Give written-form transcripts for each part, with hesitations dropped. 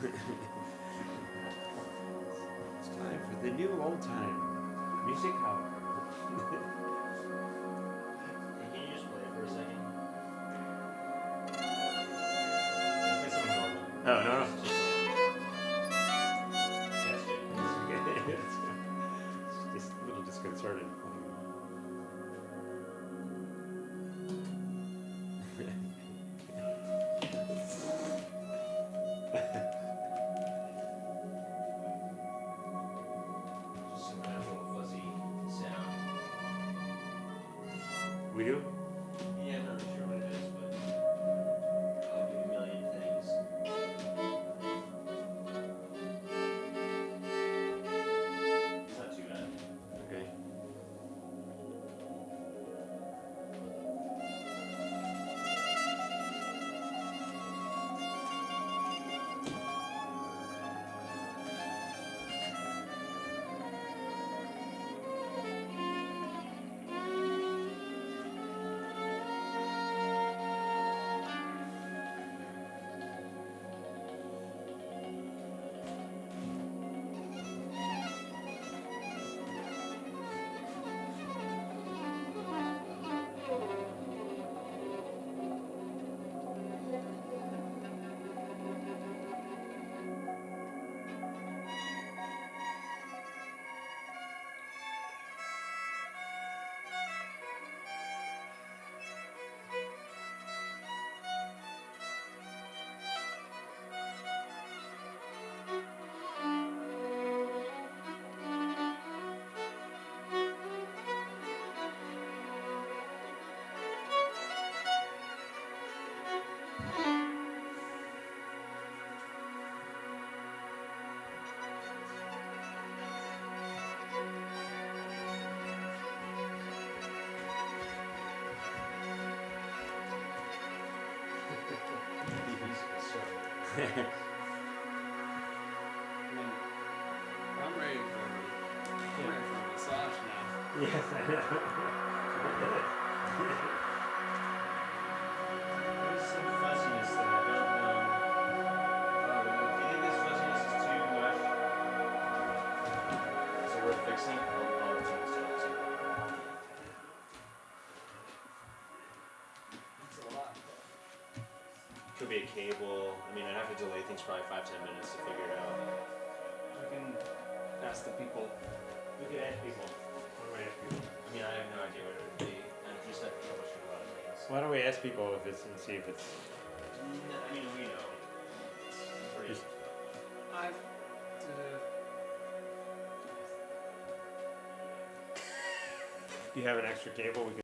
It's time for the new old time music hour. Hey, can you just play for a second? Play something normal. Oh, no. Just It's just a little disconcerting. Just some kind of little fuzzy sound. We do? Yeah, I'm not really sure what it is, but I'll do a million things. It's not too bad. Okay. I mean, I'm ready for a massage now. Yes, I know. There's some fuzziness that I don't know. Do you think this fuzziness is too much? Is it worth fixing? I'll turn this down too. It's a lot. Could be a cable. I mean, I'd have to delay things probably 5-10 minutes to figure it out. We can ask the people. We could ask people. What do I ask people? I mean, I have no idea what it would be. I just have to troubleshoot a lot of things. Why don't we ask people if it's and see if it's I mean, we know. It's pretty. just do you have an extra cable we could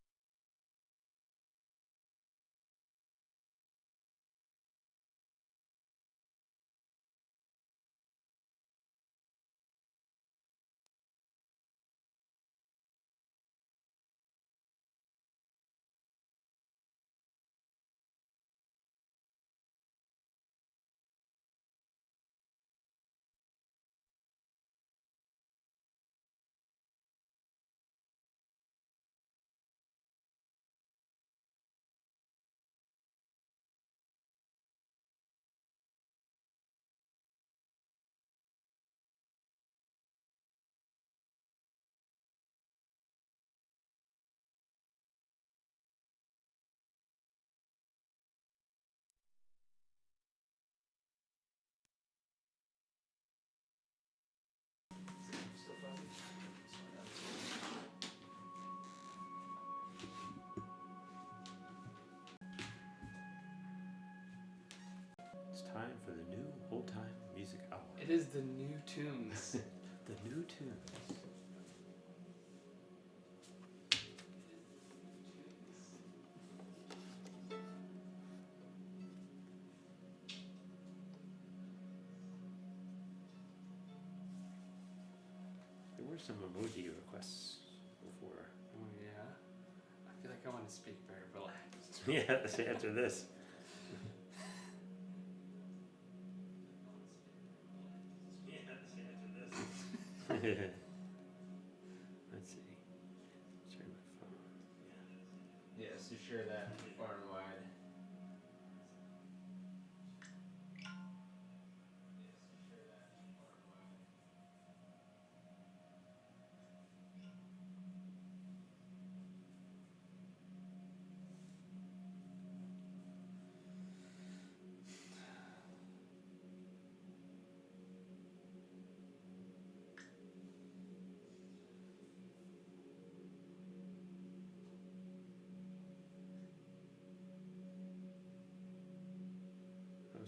It's time for the new old time music hour. It is the new tunes. The new tunes. There were some emoji requests before. Oh yeah. I feel like I want to speak very relaxed. Yeah, after this. Let's see. Share my phone. Yes, you share that far and wide. Yes.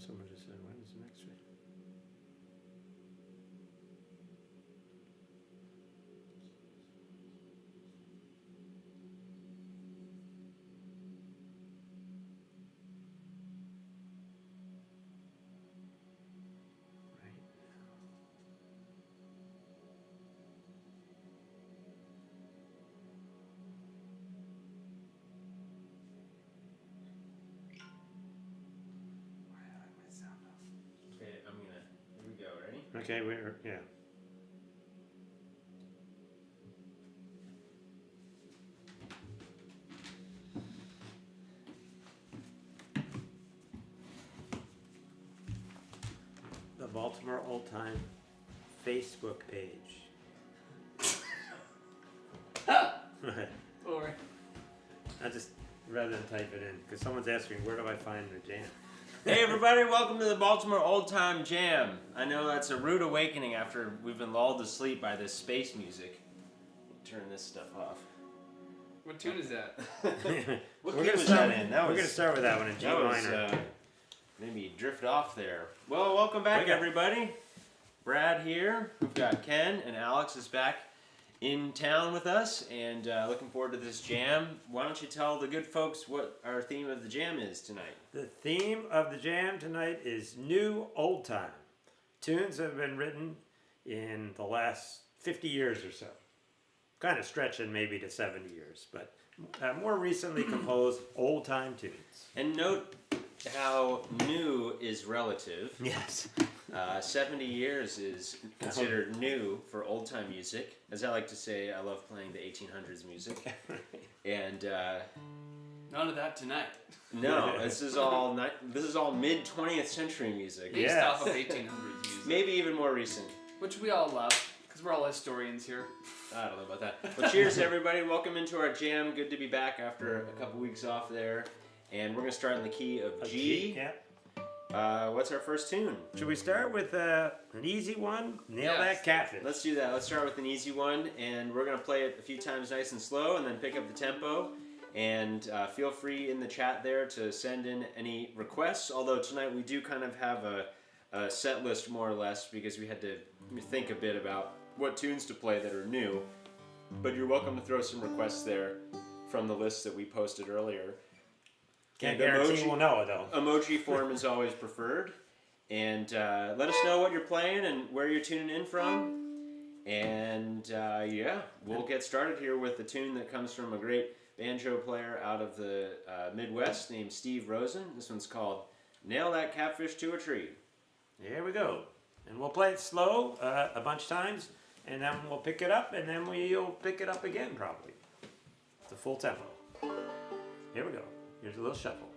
someone just said, when is the next one? Right now. Why did I have my sound off? Okay, here we go, ready? Okay, yeah. The Baltimore Old Time Facebook page. Or I just, rather than type it in, because someone's asking, where do I find the jam? Hey everybody, welcome to the Baltimore Old Time Jam. I know that's a rude awakening after we've been lulled to sleep by this space music. Turn this stuff off. what tune is that? What We're key gonna was start. that in? That We're was, gonna start with that one in G that was minor. maybe drift off there. Well, welcome back Okay. everybody. Brad here. We've got Ken and Alex is back in town with us, and looking forward to this jam. Why don't you tell the good folks what our theme of the jam is tonight? The theme of the jam tonight is new old time. Tunes have been written in the last 50 years or so. Kind of stretching maybe to 70 years, but more recently composed old time tunes. And note how new is relative. Yes. 70 years is considered new for old time music. As I like to say, I love playing the 1800s music. And None of that tonight. no, this is all mid 20th century music. Based Yes. off of 1800s music. Maybe even more recent. Which we all love, because we're all historians here. I don't know about that. But cheers, everybody. Welcome into our jam. Good to be back after a couple weeks off there. And we're going to start in the key of A G. Yeah. What's our first tune? Should we start with an easy one? Nail Yes. that catfish. Let's do that. Let's start with an easy one. And we're going to play it a few times nice and slow and then pick up the tempo. And feel free in the chat there to send in any requests. Although tonight we do kind of have a set list more or less because we had to think a bit about what tunes to play that are new. But you're welcome to throw some requests there from the list that we posted earlier. Can't And guarantee we'll know it though. Emoji form is always preferred. And let us know what you're playing and where you're tuning in from. And yeah, we'll get started here with a tune that comes from a great banjo player out of the Midwest named Steve Rosen. This one's called Nail That Catfish to a Tree. Here we go. And we'll play it slow a bunch of times, and then we'll pick it up, and then we'll pick it up again probably. It's a full tempo. Here we go. Here's a little shuffle.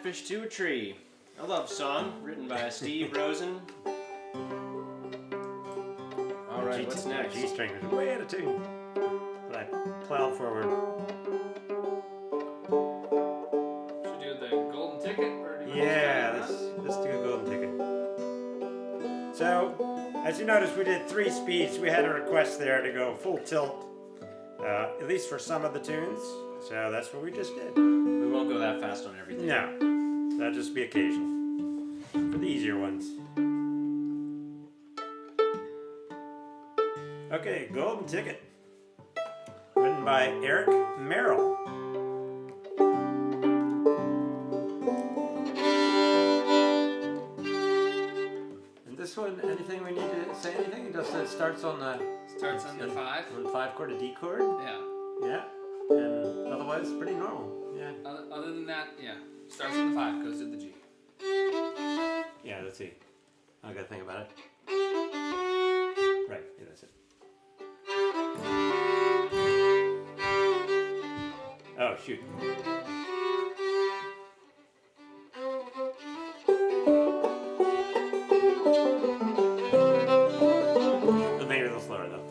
Catfish to a Tree, a love song written by Steve Rosen. All right, what's next? G string was way out of tune, but I plowed forward. Should we do the golden ticket? Or do you Yeah, want to start let's do a golden ticket. So, as you noticed, we did 3 speeds. We had a request there to go full tilt, at least for some of the tunes. So that's what we just did. We won't go that fast on everything. No, that'll just be occasional for the easier ones. Okay, golden ticket, written by Eric Merrill. This one, anything we need to say anything? Just that it starts on the Starts on the 5. on the 5 chord, a D chord. Yeah. Yeah, and otherwise pretty normal. Yeah. Other than that, yeah. Starts on the 5, goes to the G. Yeah. Let's see. I gotta think about it. Right. Yeah, that's it. Oh shoot. Maybe a little slower though.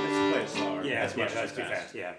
Let's play it slower. Yeah, That's much that's too too fast. Yeah.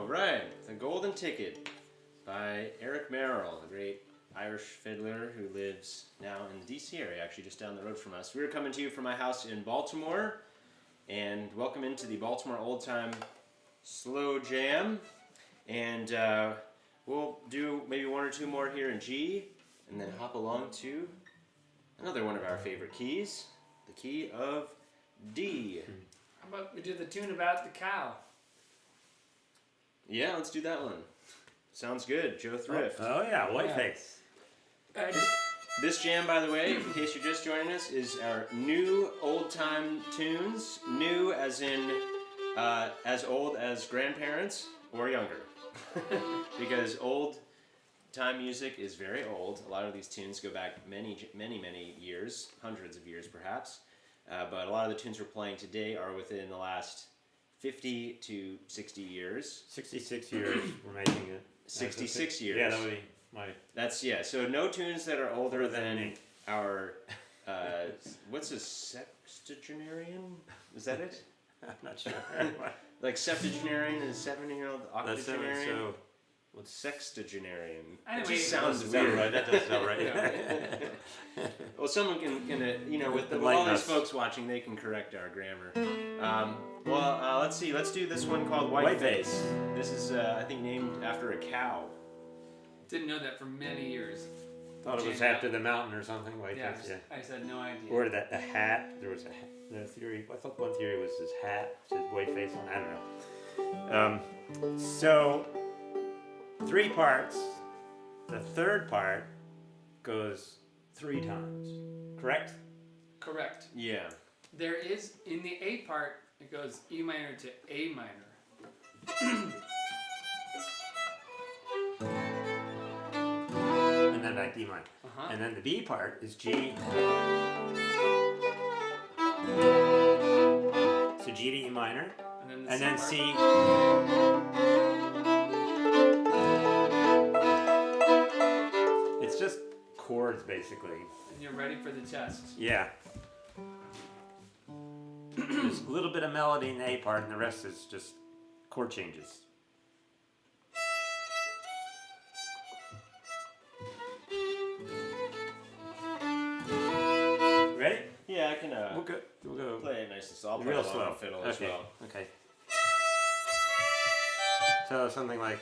right. The Golden Ticket by Eric Merrill, the great Irish fiddler who lives now in the D.C. area, actually just down the road from us. We're coming to you from my house in Baltimore, and welcome into the Baltimore Old Time Slow Jam. And we'll do maybe one or two more here in G, and then hop along to another one of our favorite keys, the key of D. How about we do the tune about the cow? Yeah, let's do that one. Sounds good. Joe Thrift. Oh yeah, Whiteface. This jam, by the way, in case you're just joining us, is our new old-time tunes. New as in as old as grandparents or younger. Because old-time music is very old. A lot of these tunes go back many years, hundreds of years perhaps. But a lot of the tunes we're playing today are within the last 50 to 60 years. 66 years we're making it. 66 years. Yeah, that would be my... That's, yeah, so no tunes that are older than our, what's a sextagenarian? Is that it? I'm not sure. Like septuagenarian is 7-year-old, That's octogenarian? so... What's sextagenarian? Anyway, it just sounds That weird. right. That does sound right. Well, someone can you know, with all Enlighten these us. folks watching, they can correct our grammar. Let's see, let's do this one called Whiteface. This is, I think, named after a cow. Didn't know that for many years. Thought it was Jam after the mountain or something. Whiteface, Yeah, yeah. I just had no idea. Or that the hat. There was the theory. I thought one theory was his hat, his Whiteface on. I don't know. So 3 parts. The third part goes 3 times. Correct? Correct. Yeah. There is, in the A part, it goes E minor to A minor. And then back D minor. Uh-huh. And then the B part is G. So G to E minor. And then the And C then part. C. It's just chords basically. And you're ready for the test. Yeah. There's a little bit of melody in the A part, and the rest is just chord changes. Ready? Yeah, I can We'll go play it nice and slow. I'll play real along slow. on fiddle as Okay. well. Okay. So something like.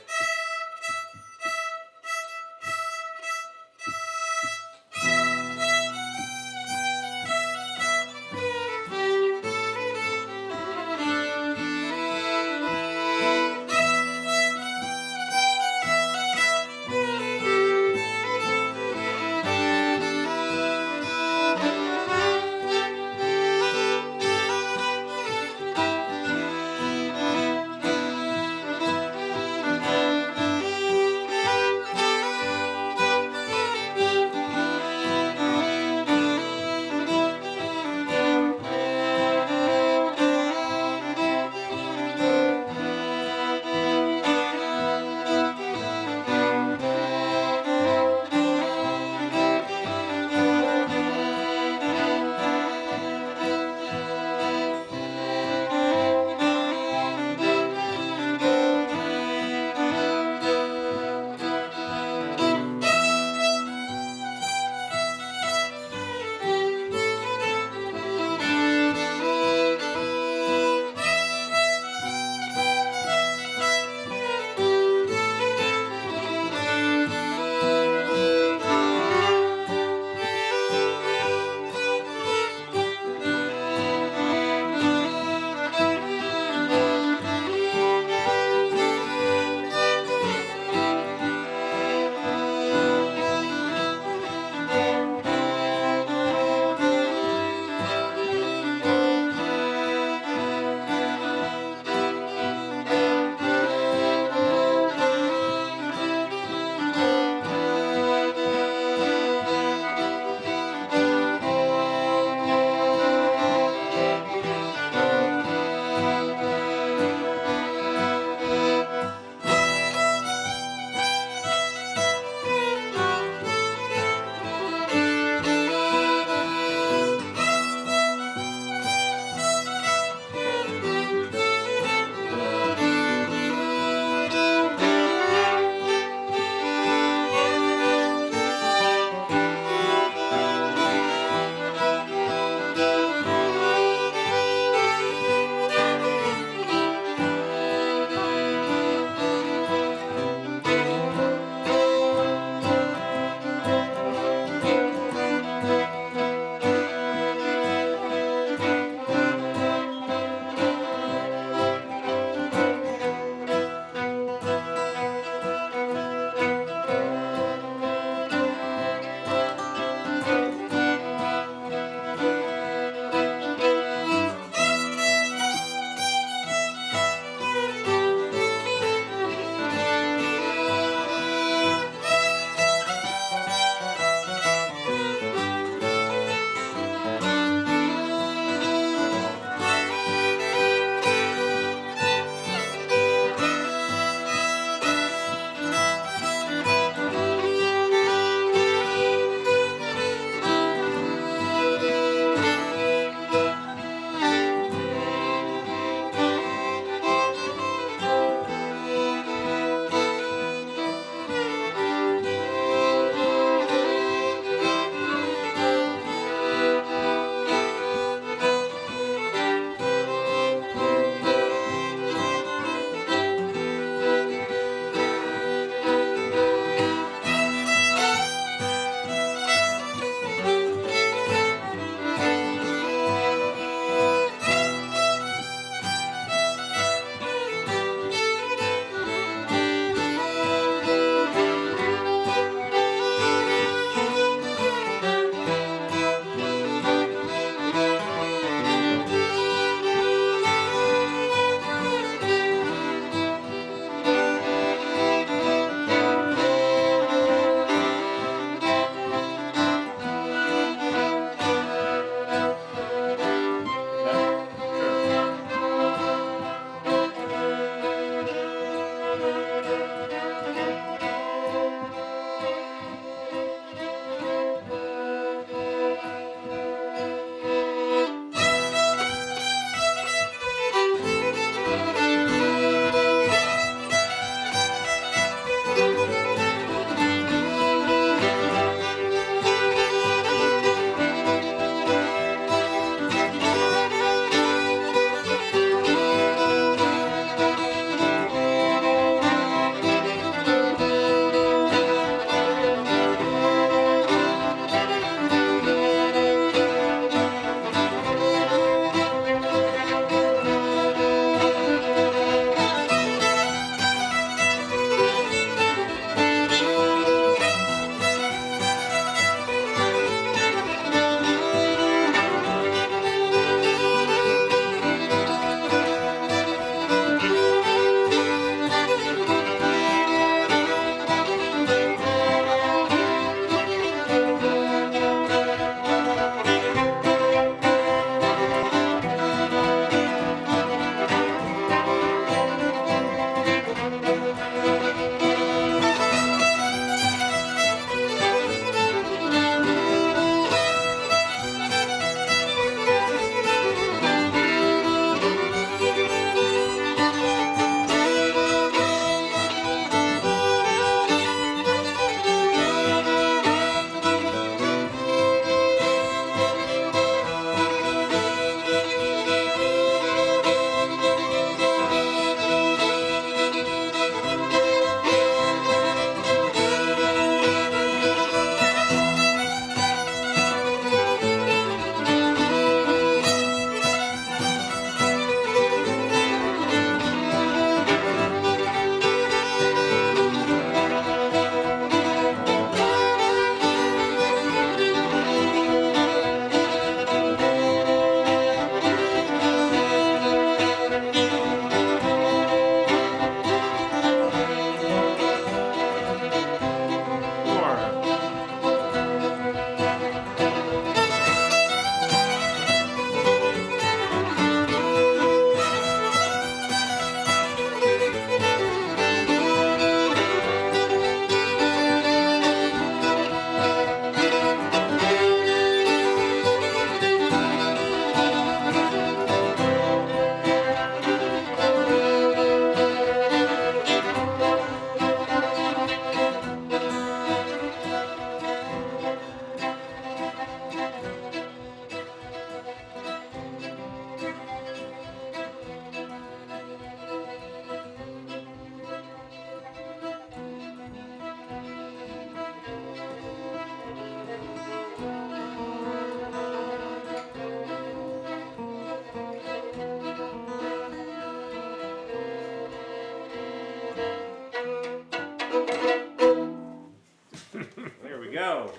go.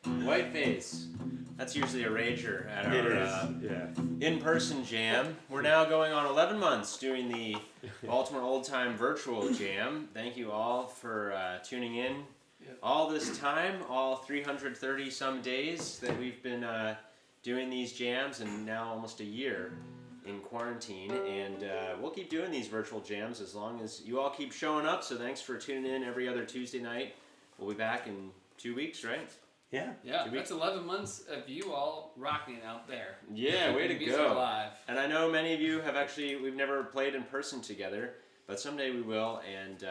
Whiteface. That's usually a rager at It our is. Yeah. in-person jam. We're now going on 11 months doing the Baltimore Old Time Virtual Jam. Thank you all for tuning in. Yep. All this time, all 330 some days that we've been doing these jams, and now almost a year in quarantine. And we'll keep doing these virtual jams as long as you all keep showing up. So thanks for tuning in every other Tuesday night. We'll be back in 2 weeks, right? Yeah. Yeah, 2 weeks. that's 11 months of you all rocking out there. Yeah, way to These go. are live. And I know many of you have we've never played in person together, but someday we will. And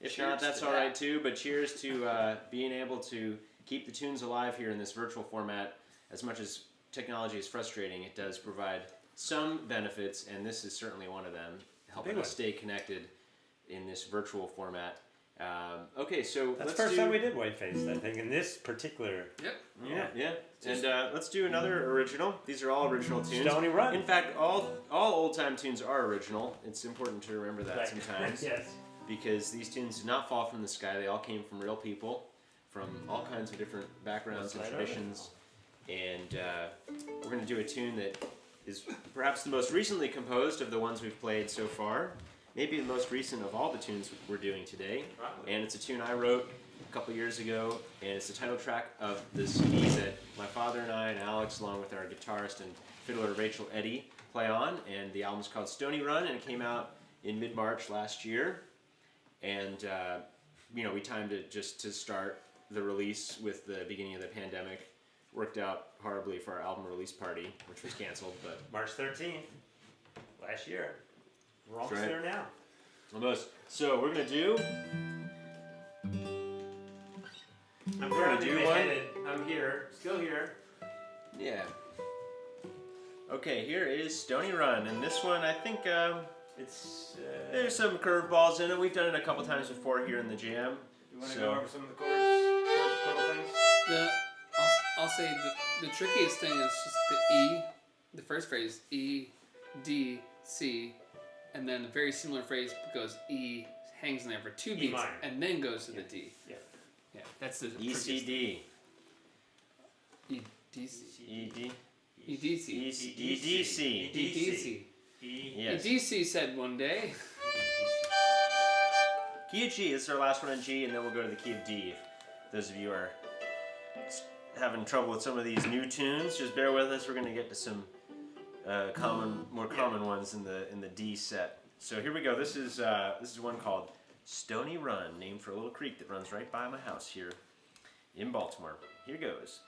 if Cheers not, that's to all that. right too. But cheers to being able to keep the tunes alive here in this virtual format. As much as technology is frustrating, it does provide some benefits, and this is certainly one of them, helping Big us one. stay connected in this virtual format. Okay, so That's let's the first do... time we did Whiteface, I think, in this particular. Yep. Yeah. And let's do another original. These are all original tunes. Stony Run. In fact, all old time tunes are original. It's important to remember that Right. sometimes, Yes. because these tunes did not fall from the sky. They all came from real people, from all kinds of different backgrounds and That's right. traditions. And we're going to do a tune that is perhaps the most recently composed of the ones we've played so far. Maybe the most recent of all the tunes we're doing today. Probably. And it's a tune I wrote a couple years ago, and it's the title track of the CD that my father and I and Alex, along with our guitarist and fiddler Rachel Eddy, play on. And the album's called Stony Run, and it came out in mid-March last year. And we timed it just to start the release with the beginning of the pandemic. Worked out horribly for our album release party, which was canceled, but March 13th, last year. We're almost right. there now. almost. So we're gonna do. I'm We're gonna grounded, do one. beheaded. I'm here, still here. Yeah. Okay, here is Stony Run, and this one I think It's. there's some curveballs in it. We've done it a couple times before here in the jam. You want to So- go over some of the chord things? I'll say the trickiest thing is just the E, the first phrase, E, D, C, and then a very similar phrase goes E, hangs in there for 2 beats, minor. and then goes to the D. Yeah. Yeah, that's the E C D E, D, C. E D E, D, C. E C E D C. E, D, C. E. Yes. E, D, C said one day. Key of G. This is our last one in G, and then we'll go to the key of D. If those of you are having trouble with some of these new tunes, just bear with us. We're going to get to some more common ones in the D set. So here we go. This is one called Stony Run, named for a little creek that runs right by my house here in Baltimore. Here goes.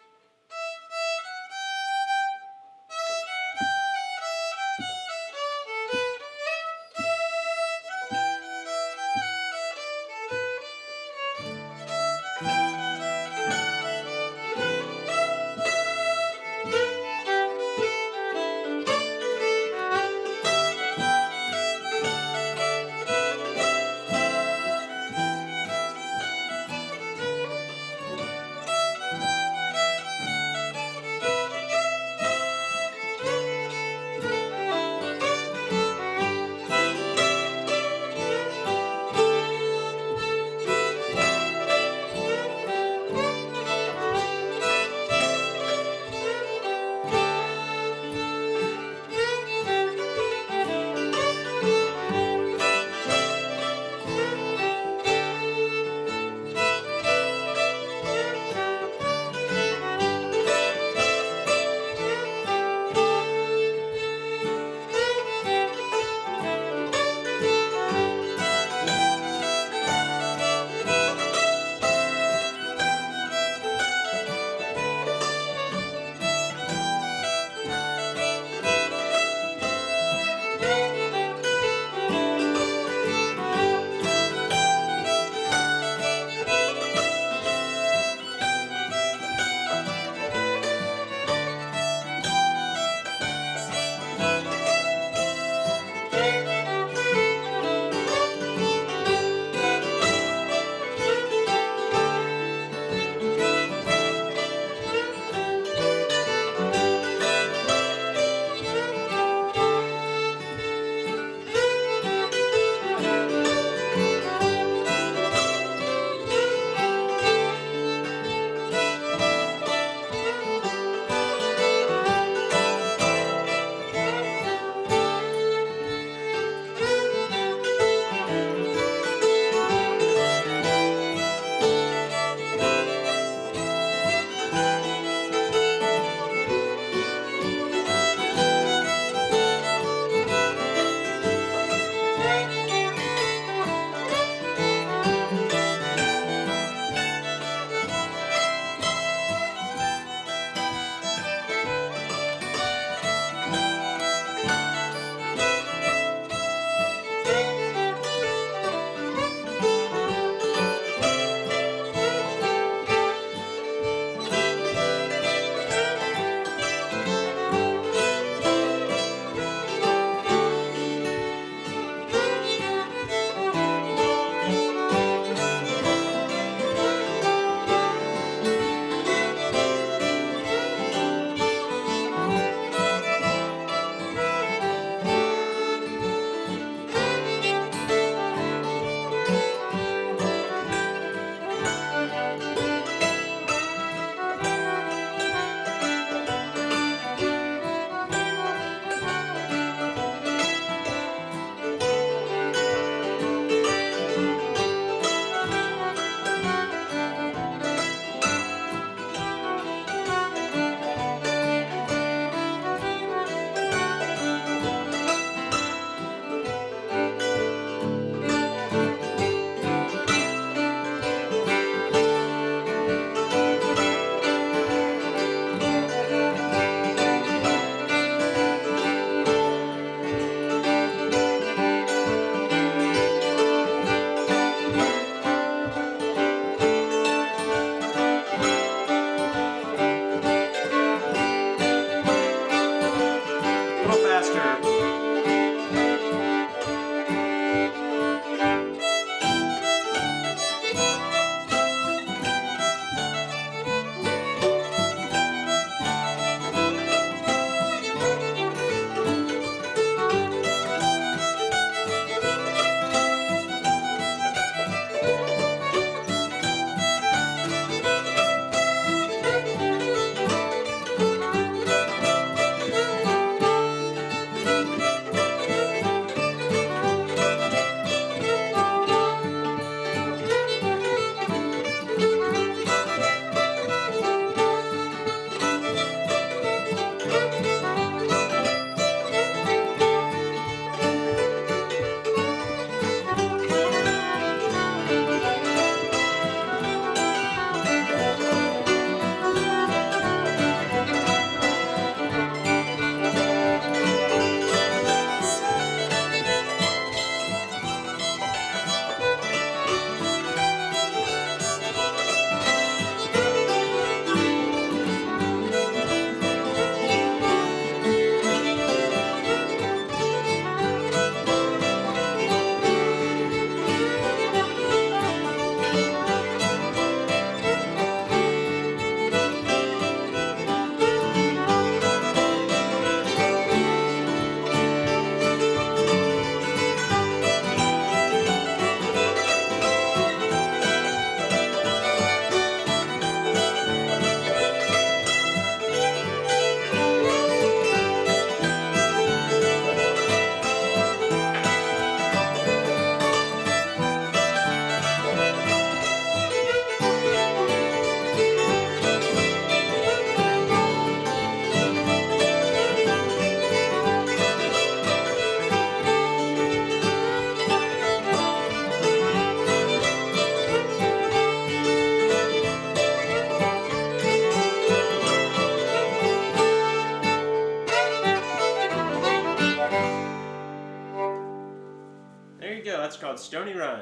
Stony Run,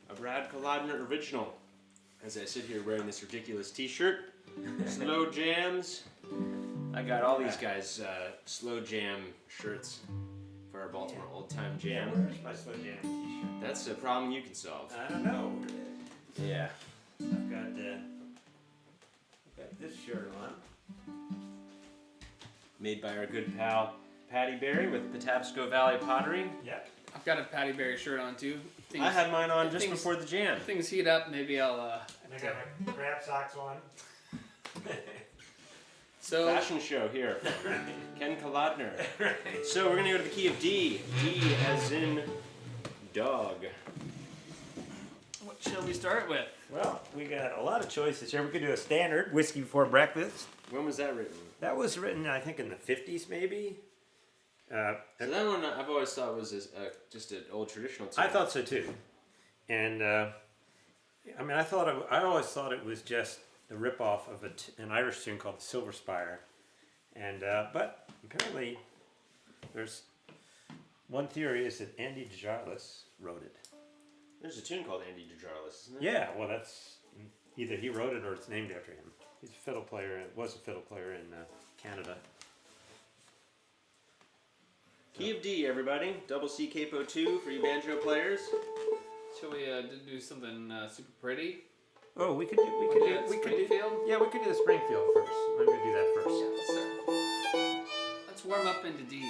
a Brad Kolodner original. As I sit here wearing this ridiculous t-shirt, Slow Jams. I got all these guys Slow Jam shirts for our Baltimore Old Time Jam. Where's my Slow Jam t-shirt? That's a problem you can solve. I don't know. Yeah. I've got this shirt on. Made by our good pal Patty Berry with Patapsco Valley Pottery. Yep. I've got a Patty Berry shirt on too. I had mine on just before the jam. Things heat up, maybe I'll. And I got my crab socks on. So Fashion show here. Ken Kolodner. So we're gonna go to the key of D. D as in dog. what shall we start with? Well, we got a lot of choices here. We could do a standard whiskey before breakfast. When was that written? That was written, I think, in the 50s, maybe. So that one I've always thought was just an old traditional tune. I thought so too. And I mean, I always thought it was just a ripoff of an Irish tune called the Silver Spire. And but apparently, there's one theory is that Andy DeJarlis wrote it. There's a tune called Andy DeJarlis, isn't Yeah, well, that's either he wrote it or it's named after him. He's a fiddle player. Was a fiddle player in Canada. Key of D, everybody. Double C capo 2 for you banjo players. Shall we do something super pretty? Oh, we could do Springfield? yeah, we could do the Springfield first. I'm gonna do that first. Yeah, let's warm up into D.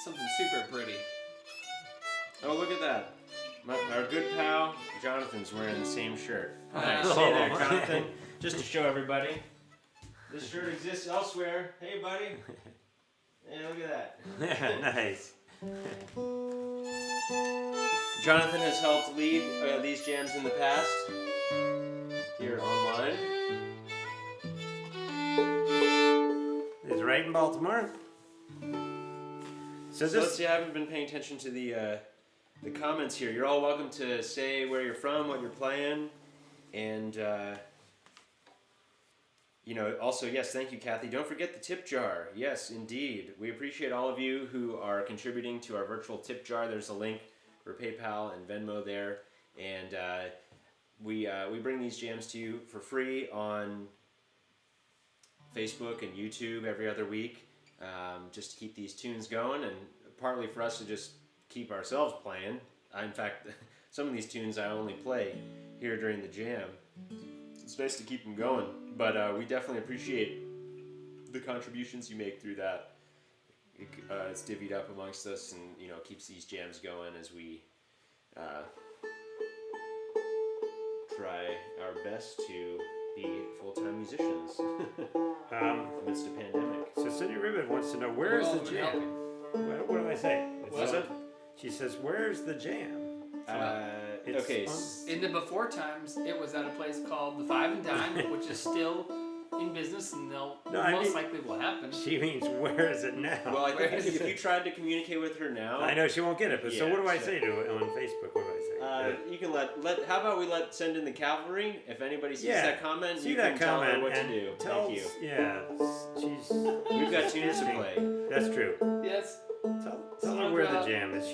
Something super pretty. Oh, look at that. Our good pal Jonathan's wearing the same shirt. Nice. Nice. Hey there, Jonathan. Just to show everybody, this shirt exists elsewhere. Hey, buddy. Hey, look at that. Nice. Jonathan has helped lead these jams in the past here online. This is right in Baltimore. So let's see, I haven't been paying attention to the comments here. You're all welcome to say where you're from, what you're playing, and also, yes, thank you, Kathy. Don't forget the tip jar. Yes, indeed. We appreciate all of you who are contributing to our virtual tip jar. There's a link for PayPal and Venmo there, and we bring these jams to you for free on Facebook and YouTube every other week, just to keep these tunes going, and partly for us to just keep ourselves playing. In fact, some of these tunes I only play here during the jam. It's nice to keep them going, but we definitely appreciate the contributions you make through that. It's divvied up amongst us, and keeps these jams going as we try our best to be full-time musicians amidst a pandemic. So Cindy Ribbon wants to know, where's the jam? What do I say? Was it? She says, where's the jam? Okay. In the before times, it was at a place called the Five and Dime, which is still in business, and most likely will happen. She means, where is it now? Well, I think if you tried to communicate with her now, I know she won't get it, but so what do I so- say to her on Facebook? What do I say? you can let. How about we send in the cavalry? If anybody sees that comment, see you that can tell her comment what to and do. tell- Thank you. Yeah, she's. We've got tunes to play. That's true. Yes. Tell her where the jam is.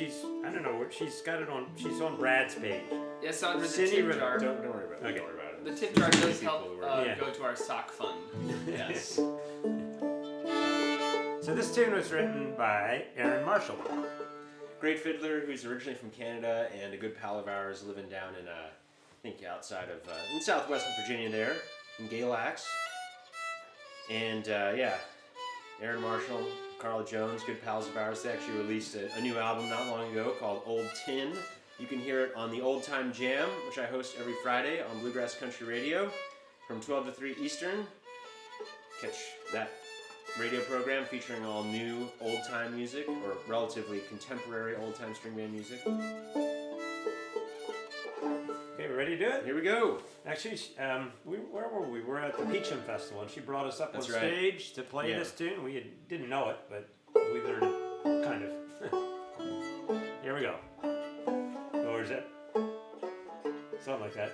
I don't know where she's got it on. She's on Brad's page. Yes, Sandra, the Cindy tip Ribbon. jar. Don't worry about it. Okay. Don't worry about it. The tip jar does help People who are- go to our sock fund. Yes. So this tune was written by Aaron Marshall. Great fiddler who's originally from Canada and a good pal of ours, living down in I think outside of in southwestern Virginia there, in Galax. And Aaron Marshall, Carl Jones, good pals of ours. They actually released a new album not long ago called Old Tin. You can hear it on the Old Time Jam, which I host every Friday on Bluegrass Country Radio from 12 to 3 Eastern. Catch that radio program featuring all new old-time music, or relatively contemporary old-time string band music. Okay, we ready to do it? Here we go. Actually, where were we? We were at the Peachum Festival, and she brought us up That's on right. stage to play Yeah. this tune. We didn't know it, but we learned it, kind of. Here we go. Or is it? Something like that.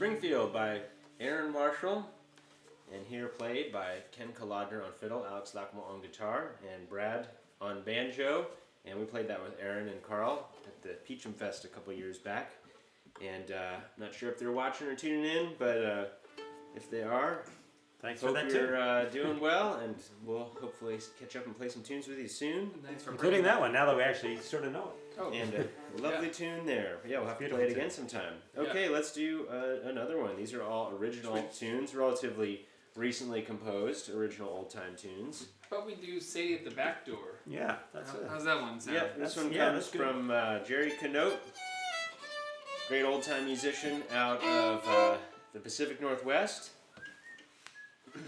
Springfield by Aaron Marshall, and here played by Ken Kolodner on fiddle, Alex Lackmo on guitar, and Brad on banjo. And we played that with Aaron and Carl at the Peachum Fest a couple years back. And not sure if they're watching or tuning in, but if they are, Thanks for hope that you're too. doing well, and we'll hopefully catch up and play some tunes with you soon. Thanks for Including that one, now that we actually sort of know it. Oh, And a lovely tune there. Yeah, we'll have to Beautiful play it tune. again sometime. Okay, let's do another one. These are all original tunes, relatively recently composed, original old time tunes. but we do Sadie at the Back Door. Yeah, that's it. How's that one sound? Yeah, this one yeah, comes that's good. from Jerry Canote, great old time musician out of the Pacific Northwest. You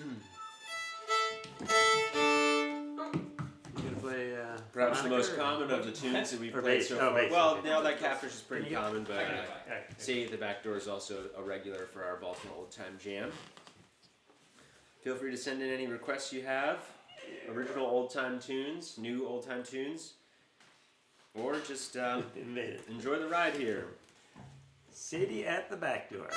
gonna play Perhaps the most harmonica common of the tunes that we've Or played bass. so Oh, far. bass, Well, okay. now that Catfish is pretty Can you get- common, but I got it. Okay. Sadie at the Back Door is also a regular for our Baltimore Old Time Jam. Feel free to send in any requests you have, original old time tunes, new old time tunes, or just Invade it. enjoy the ride here. Sadie at the Back Door.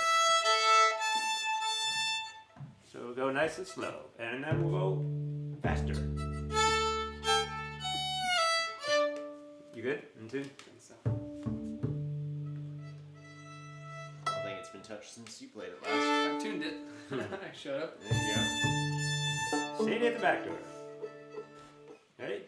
So we'll go nice and slow, and then we'll go faster. You good? In tune? I think so. I don't think it's been touched since you played it last. I tuned it. I showed up. There you go. Sadie at the Back Door. Ready?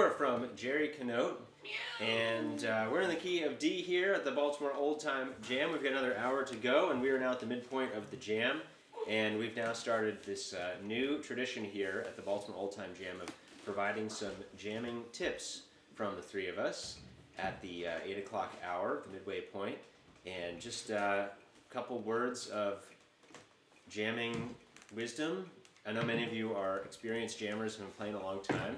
more from Jerry Canote. And we're in the key of D here at the Baltimore Old Time Jam. We've got another hour to go, and we are now at the midpoint of the jam. And we've now started this new tradition here at the Baltimore Old Time Jam of providing some jamming tips from the three of us at the 8 o'clock hour, the midway point. And just a couple words of jamming wisdom. I know many of you are experienced jammers who have been playing a long time,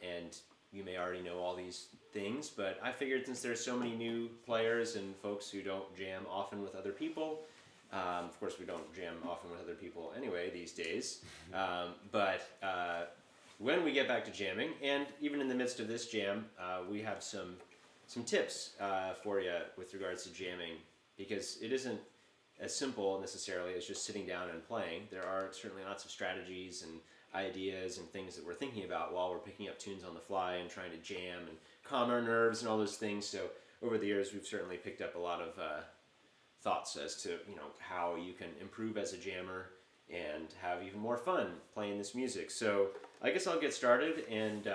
and you may already know all these things, but I figured since there's so many new players and folks who don't jam often with other people, of course we don't jam often with other people anyway these days, but when we get back to jamming, and even in the midst of this jam, we have some tips for you with regards to jamming, because it isn't as simple necessarily as just sitting down and playing. There are certainly lots of strategies and ideas and things that we're thinking about while we're picking up tunes on the fly and trying to jam and calm our nerves and all those things. So over the years we've certainly picked up a lot of thoughts as to how you can improve as a jammer and have even more fun playing this music. So I guess I'll get started, and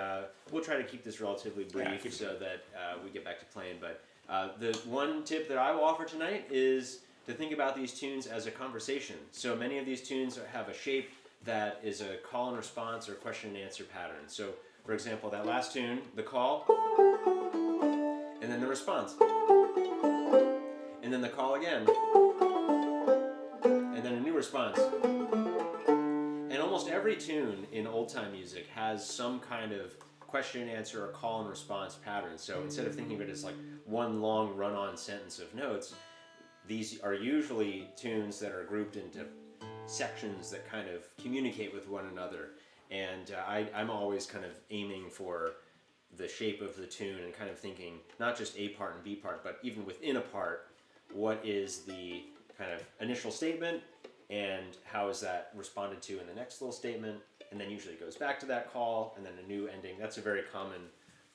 we'll try to keep this relatively brief so that we get back to playing. But the one tip that I will offer tonight is to think about these tunes as a conversation. So many of these tunes have a shape that is a call and response or question and answer pattern. So for example, that last tune, the call, and then the response, and then the call again, and then a new response. And almost every tune in old time music has some kind of question and answer or call and response pattern. So instead of thinking of it as like one long run-on sentence of notes, these are usually tunes that are grouped into sections that kind of communicate with one another. And I'm always kind of aiming for the shape of the tune and kind of thinking not just A part and B part, but even within a part, what is the kind of initial statement and how is that responded to in the next little statement, and then usually it goes back to that call and then a new ending. That's a very common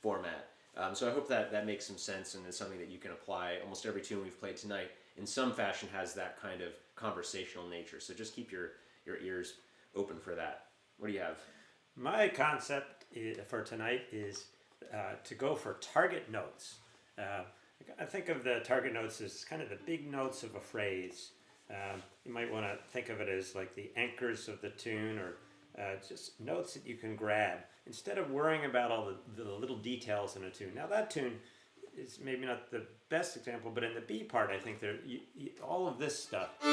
format. So I hope that makes some sense and is something that you can apply. Almost every tune we've played tonight in some fashion has that kind of conversational nature. So just keep your ears open for that. What do you have? My concept for tonight is to go for target notes. I think of the target notes as kind of the big notes of a phrase. You might want to think of it as like the anchors of the tune, or just notes that you can grab instead of worrying about all the little details in a tune. Now that tune is maybe not the best example, but in the B part, I think all of this stuff, you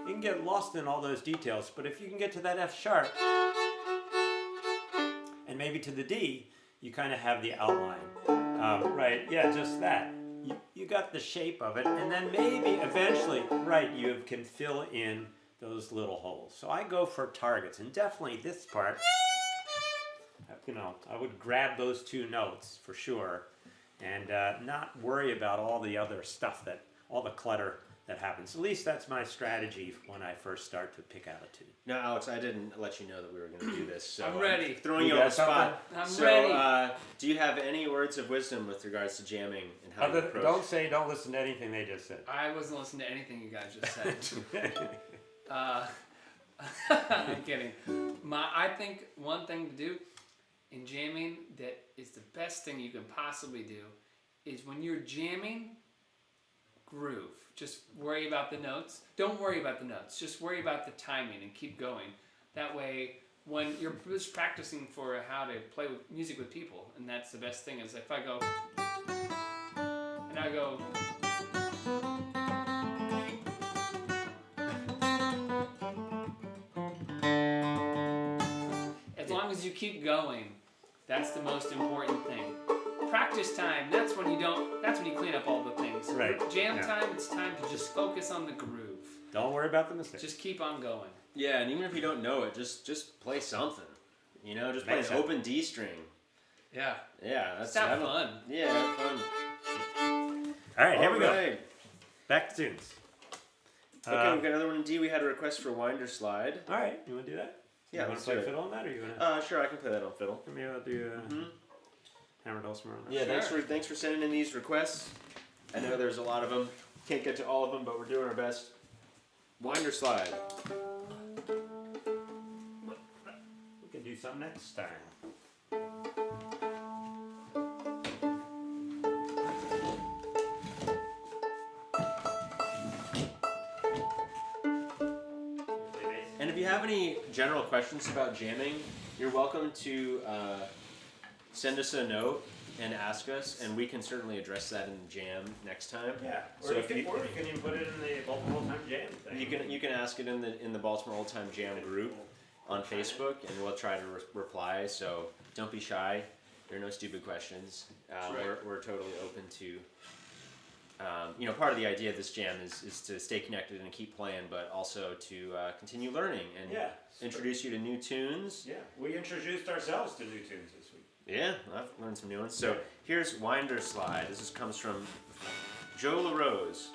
can get lost in all those details, but if you can get to that F sharp and maybe to the D, you kind of have the outline. Right, yeah, just that. You got the shape of it, and then maybe eventually, right, you can fill in those little holes. So I go for targets, and definitely this part, I would grab those two notes for sure, and not worry about all the other stuff, all the clutter that happens. At least that's my strategy when I first start to pick out a tune. No, Alex, I didn't let you know that we were going to do this. So I'm ready. Throwing you on the spot. I'm ready. Do you have any words of wisdom with regards to jamming and how you approach? Don't listen to anything they just said. I wasn't listening to anything you guys just said. I'm kidding. I think one thing to do in jamming that is the best thing you can possibly do is when you're jamming, groove. Just worry about the notes. Don't worry about the notes. Just worry about the timing and keep going. That way, when you're just practicing for how to play music with people, and that's the best thing, is if I go, and I go, as long as you keep going, that's the most important thing. Practice time, that's when you clean up all the things. Right. Jam time, it's time to just focus on the groove. Don't worry about the mistakes. Just keep on going. Yeah, and even if you don't know it, just play something. Just play an open D string. Yeah. Yeah, that's have fun. Yeah, have fun. All right, here we go. Right. Back to tunes. Okay, we've got another one in D. We had a request for Winder Slide. All right, you want to do that? Yeah, you want let's to play do it. fiddle on that, or you want to? Sure, I can play that on fiddle. Maybe I'll do hammer dulcimer on that. Yeah, Sure. thanks for sending in these requests. I know there's a lot of them. Can't get to all of them, but we're doing our best. Winder Slide. We can do something some next time. And if you have any general questions about jamming, you're welcome to send us a note and ask us, and we can certainly address that in the jam next time. Yeah. So if you, or you can even put it in the Baltimore Old Time Jam thing. you can ask it in the Baltimore Old Time Jam group on Facebook, and we'll try to reply. So don't be shy. There are no stupid questions. We're totally open to. Part of the idea of this jam is to stay connected and keep playing, but also to continue learning and introduce you to new tunes. Yeah, we introduced ourselves to new tunes this week. Yeah, I've learned some new ones. So here's Winder Slide. This comes from Joe LaRose.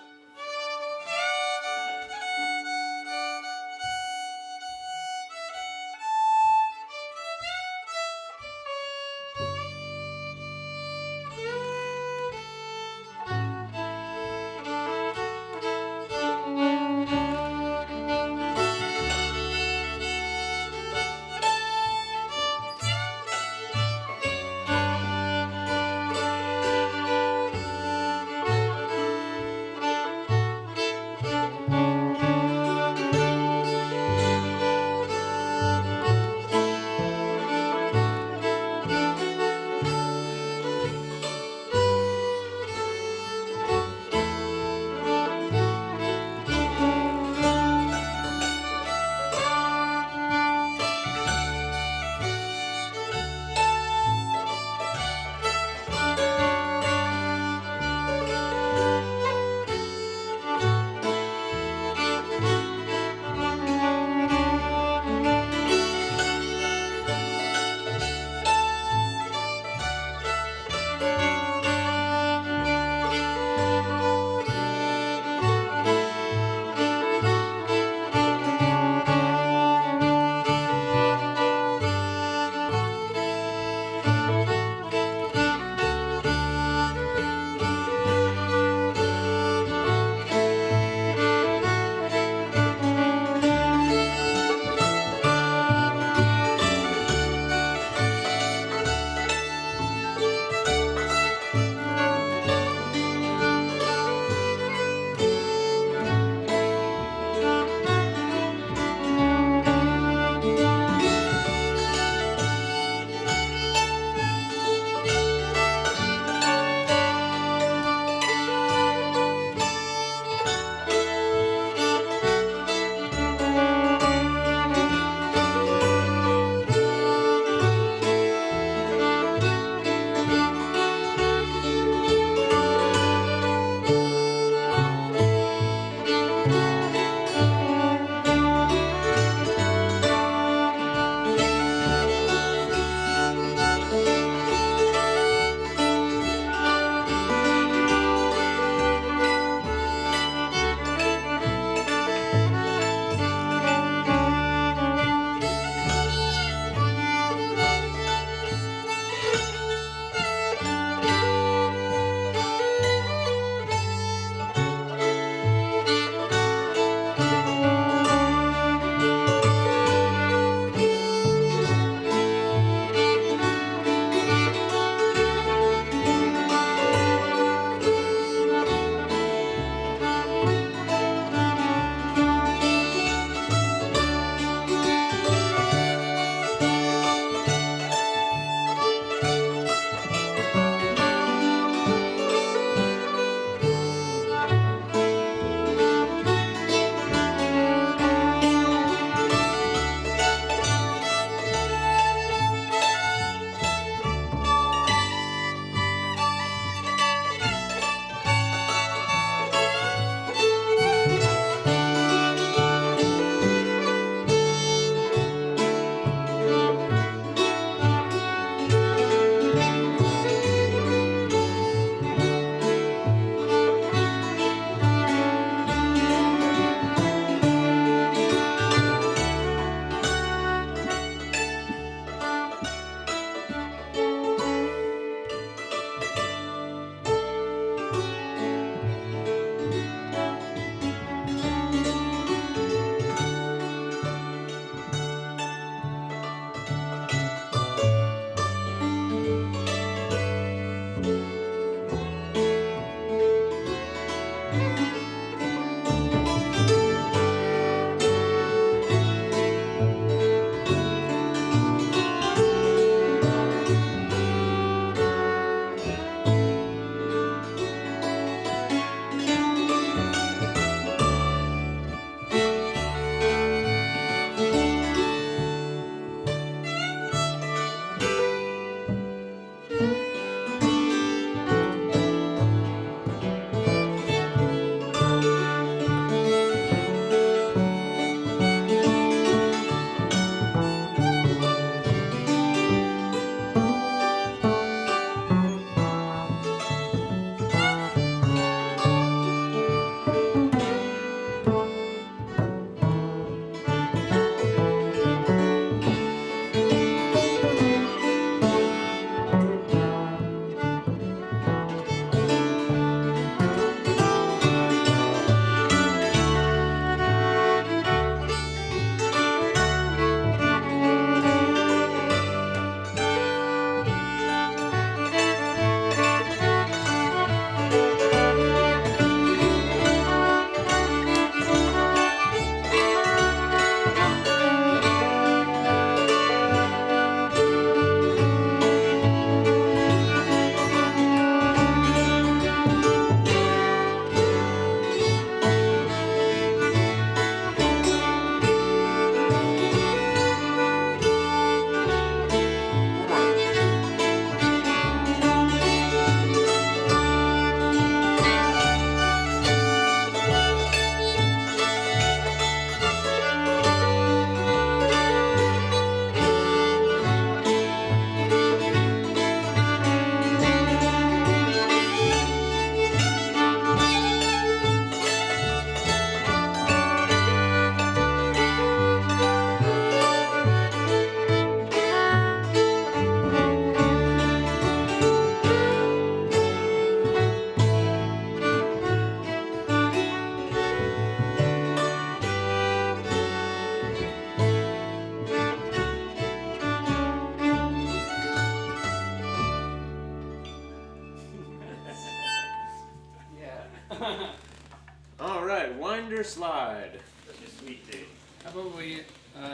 All right, Winder Slide. Such a sweet dude. How about we,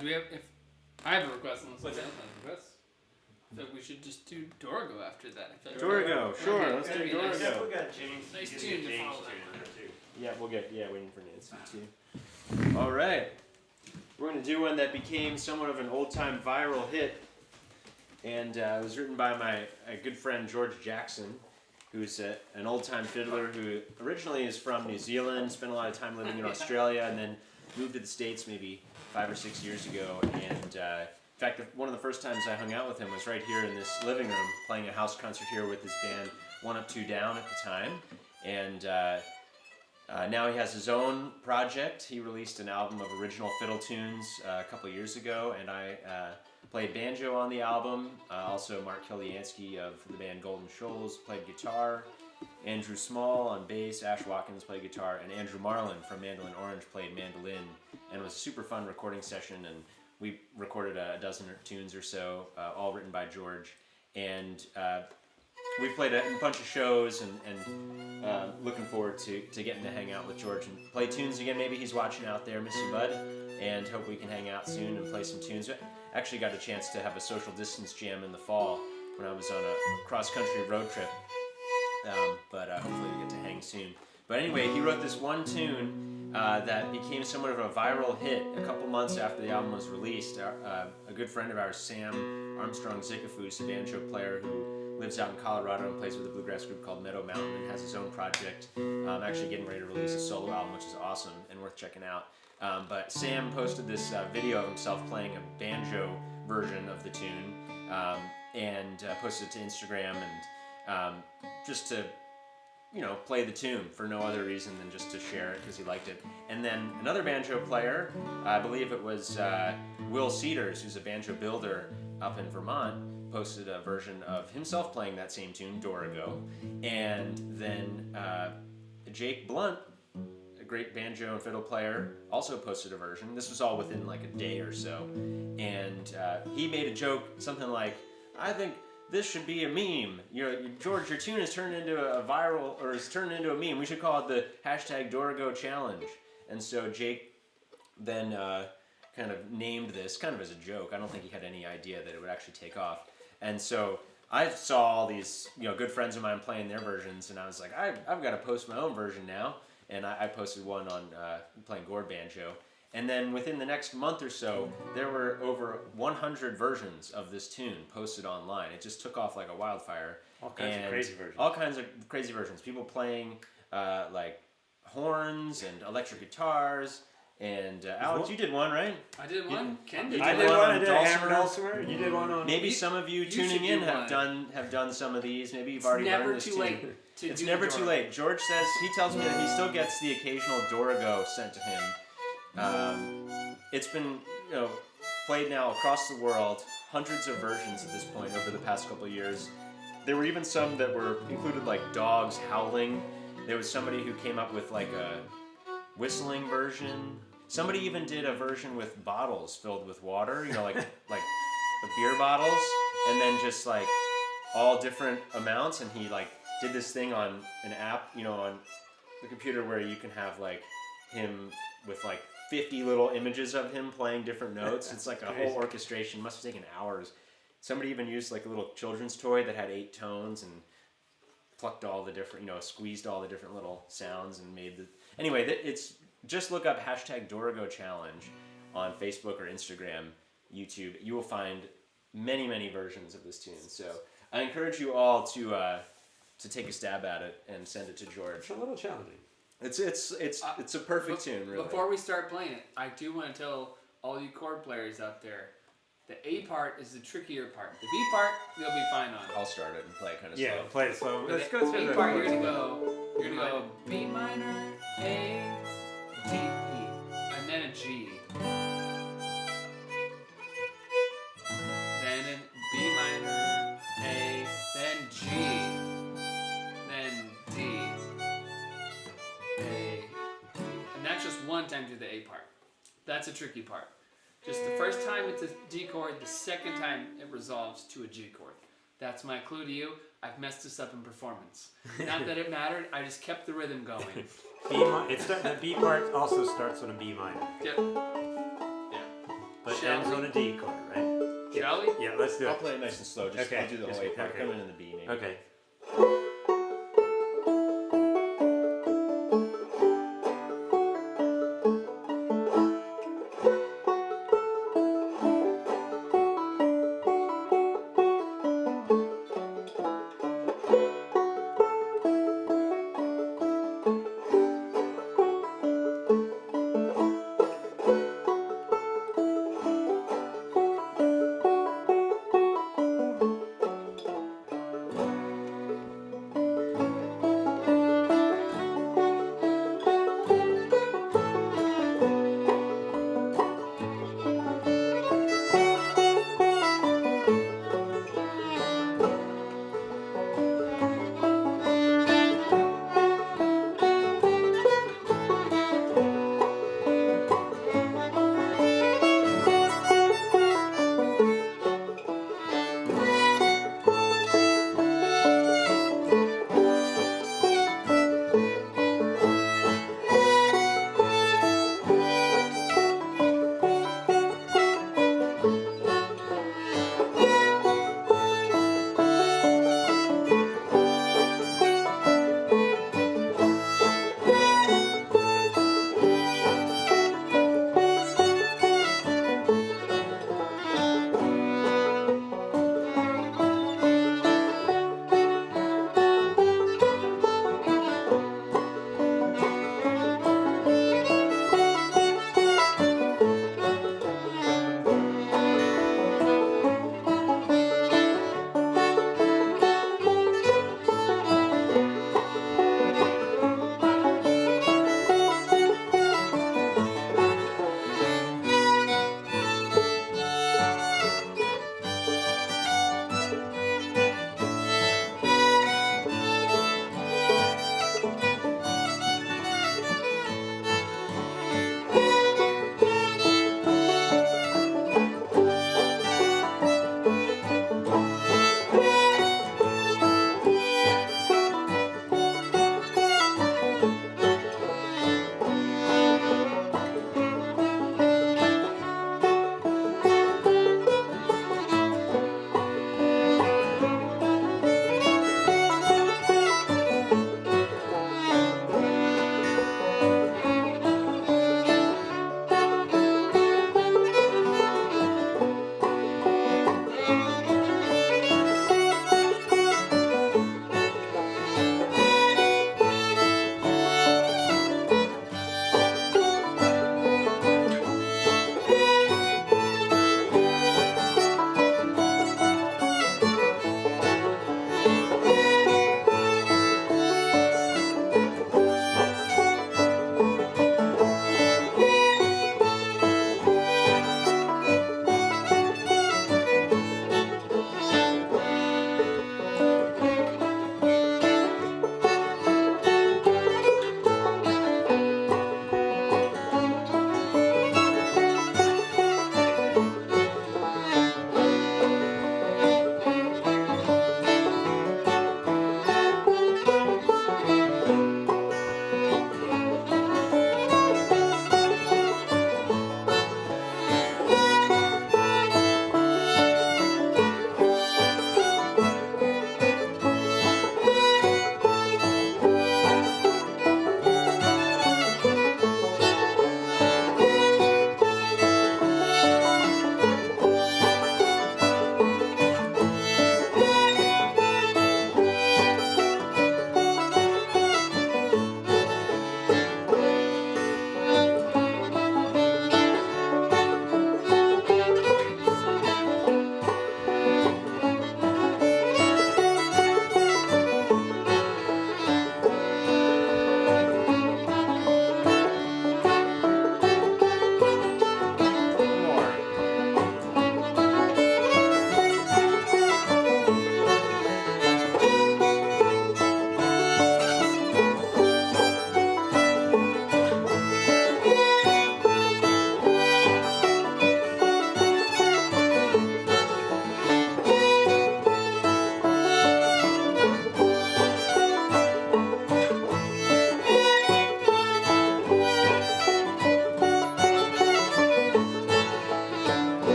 do we have, if, I have a request unless someone else has a request. I feel like we should just do Dorigo after that. I feel like Dorigo, sure, Okay, let's do that'd be nice. Yeah, Dorigo. we got James. Nice we tune get to James follow tune that in there, too. Yeah, waiting for Nancy too. All right, we're gonna do one that became somewhat of an old-time viral hit, and it was written by my good friend George Jackson, who's an old-time fiddler who originally is from New Zealand, spent a lot of time living in Australia, and then moved to the States maybe 5 or 6 years ago. And in fact, one of the first times I hung out with him was right here in this living room, playing a house concert here with his band One Up Two Down at the time. And now he has his own project. He released an album of original fiddle tunes a couple years ago, and I played banjo on the album. Also, Mark Kiliansky of the band Golden Shoals played guitar. Andrew Small on bass, Ash Watkins played guitar, and Andrew Marlin from Mandolin Orange played mandolin. And it was a super fun recording session, and we recorded a dozen tunes or so, all written by George. And we played a bunch of shows, and looking forward to getting to hang out with George and play tunes again. Maybe he's watching out there, miss you, bud, and hope we can hang out soon and play some tunes. I actually got a chance to have a social distance jam in the fall when I was on a cross-country road trip, but hopefully we get to hang soon. But anyway, he wrote this one tune that became somewhat of a viral hit a couple months after the album was released. A good friend of ours, Sam Armstrong Zickafoos, a banjo player who lives out in Colorado and plays with a bluegrass group called Meadow Mountain and has his own project. Actually getting ready to release a solo album, which is awesome and worth checking out. But Sam posted this video of himself playing a banjo version of the tune and posted it to Instagram and just to play the tune for no other reason than just to share it because he liked it. And then another banjo player, I believe it was Will Cedars, who's a banjo builder up in Vermont, posted a version of himself playing that same tune, Dorigo. And then Jake Blunt, a great banjo and fiddle player, also posted a version. This was all within like a day or so. And he made a joke, something like, I think this should be a meme. George, your tune has turned into a viral, or has turned into a meme. We should call it the #Dorigo Challenge. And so Jake then kind of named this, kind of as a joke. I don't think he had any idea that it would actually take off. And so I saw all these good friends of mine playing their versions, and I was like, I've got to post my own version now. And I posted one on playing gourd banjo. And then within the next month or so, there were over 100 versions of this tune posted online. It just took off like a wildfire. All kinds of crazy versions. All kinds of crazy versions. People playing like horns and electric guitars. And Alex, you did one, right? I did one. Ken did I one. did one. I did a Dulcimer. hammer dulcimer. You did one on. Maybe some of you you tuning should in do have done some of these. Maybe you've already Never learned this too tune. late to It's do never Dorigo. too late. George says, he tells me that he still gets the occasional Dorigo sent to him. It's been played now across the world, hundreds of versions at this point over the past couple of years. There were even some that were included like dogs howling. There was somebody who came up with like a whistling version. Somebody even did a version with bottles filled with water, like the beer bottles, and then just like all different amounts. And he like did this thing on an app, on the computer where you can have like him with like 50 little images of him playing different notes. It's like a whole orchestration. Must have taken hours. Somebody even used like a little children's toy that had 8 tones and plucked all the different, squeezed all the different little sounds and made the. Anyway, it's just look up #Dorigo Challenge on Facebook or Instagram, YouTube. You will find many, many versions of this tune. So I encourage you all to take a stab at it and send it to George. It's a little challenging. It's a perfect tune, really. Before we start playing it, I do want to tell all you chord players out there, the A part is the trickier part. The B part, you'll be fine on. I'll start it and play it kind of Yeah, slow. play it slow. Let's The go through A the part, chords. you're gonna go B minor, A, D, E, and then a G. Then a B minor, A, then G, then D, A, and that's just one time through the A part. That's a tricky part. Just the first time it's a G chord, the second time it resolves to a G chord. That's my clue to you. I've messed this up in performance. Not that it mattered. I just kept the rhythm going. The B part also starts on a B minor, Yep. Yeah. but Shall ends we? on a D chord, right? Shall we? Yeah, let's do I'll it. play it nice and slow. Just Okay. I'll do the Yes, whole A part. okay. Come in the B maybe. Okay.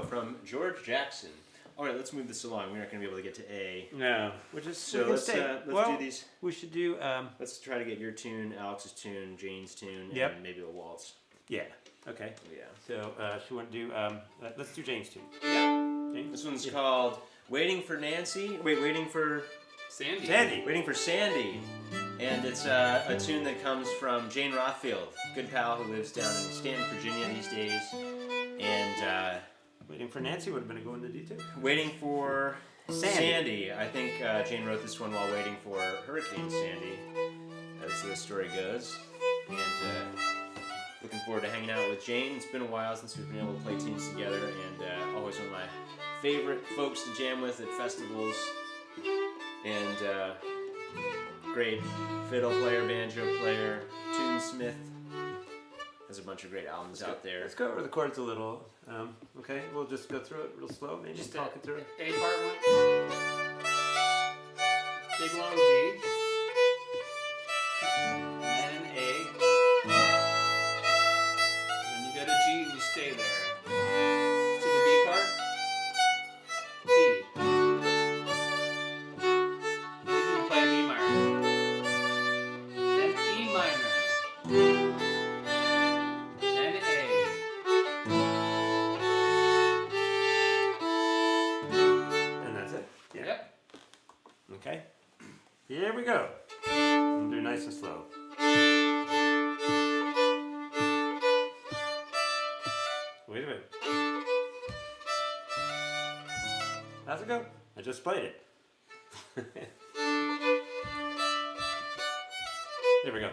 Dorigo from George Jackson. All right, let's move this along. We're not going to be able to get to A. No, which is So let's do these. We should do Let's try to get your tune, Alex's tune, Jane's tune, Yep. and maybe a waltz. yeah. Okay. Yeah. So she want to do let's do Jane's tune. Yeah. Jane? This one's called "Waiting for Nancy." Wait, waiting for Sandy. Waiting for Sandy. And it's a tune that comes from Jane Rothfield, good pal who lives down in Stanton, Virginia these days. And Waiting for Nancy would have been a go in the D2. waiting for Sandy. I think Jane wrote this one while waiting for Hurricane Sandy, as the story goes. And looking forward to hanging out with Jane. It's been a while since we've been able to play tunes together, and always one of my favorite folks to jam with at festivals. And great fiddle player, banjo player, tunesmith. There's a bunch of great albums out there. Let's go over the chords a little. Okay, we'll just go through it real slow, maybe Just talk it through. A part 1. Big long G. And then A. Then you go to G and you stay there. To the B part. D. Then you can play B minor. Then E minor. Then A. And that's it. Yeah. Yep. Okay. Here we go. We'll do nice and slow. Wait a minute. How's it go? I just played it. There we go.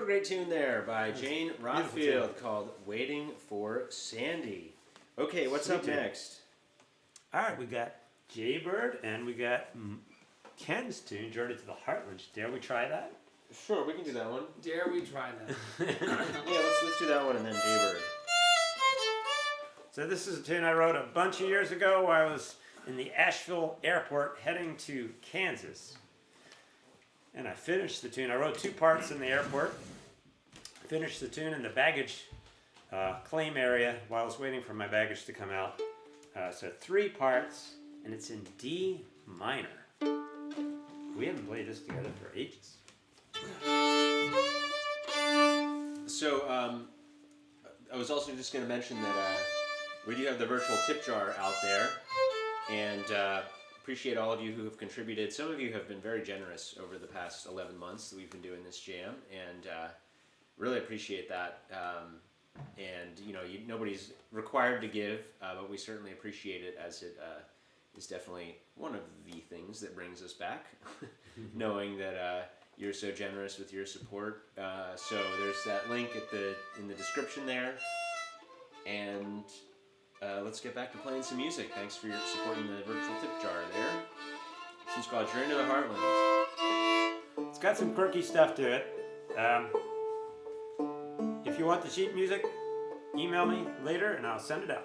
great tune there by Jane beautiful Rothfield called Waiting for Sandy. Okay, what's Sweet up tune. next? All right, we got Jaybird and we got Ken's tune, Journey to the Heartland. Dare we try that? Sure, we can do that one. Dare we try that? Yeah, let's do that one and then Jaybird. So this is a tune I wrote a bunch of years ago while I was in the Asheville airport heading to Kansas. And I finished the tune. I wrote 2 parts in the airport. I finished the tune in the baggage claim area while I was waiting for my baggage to come out. So 3 parts, and it's in D minor. We haven't played this together for ages. So, I was also just going to mention that we do have the virtual tip jar out there, and appreciate all of you who have contributed. Some of you have been very generous over the past 11 months that we've been doing this jam, and really appreciate that. And you know, nobody's required to give, but we certainly appreciate it, as it is definitely one of the things that brings us back, knowing that you're so generous with your support. So there's that link in the description there, and let's get back to playing some music. Thanks for your supporting the virtual tip jar there. This one's called Journey to the Heartland. It's got some quirky stuff to it. If you want the sheet music, email me later and I'll send it out.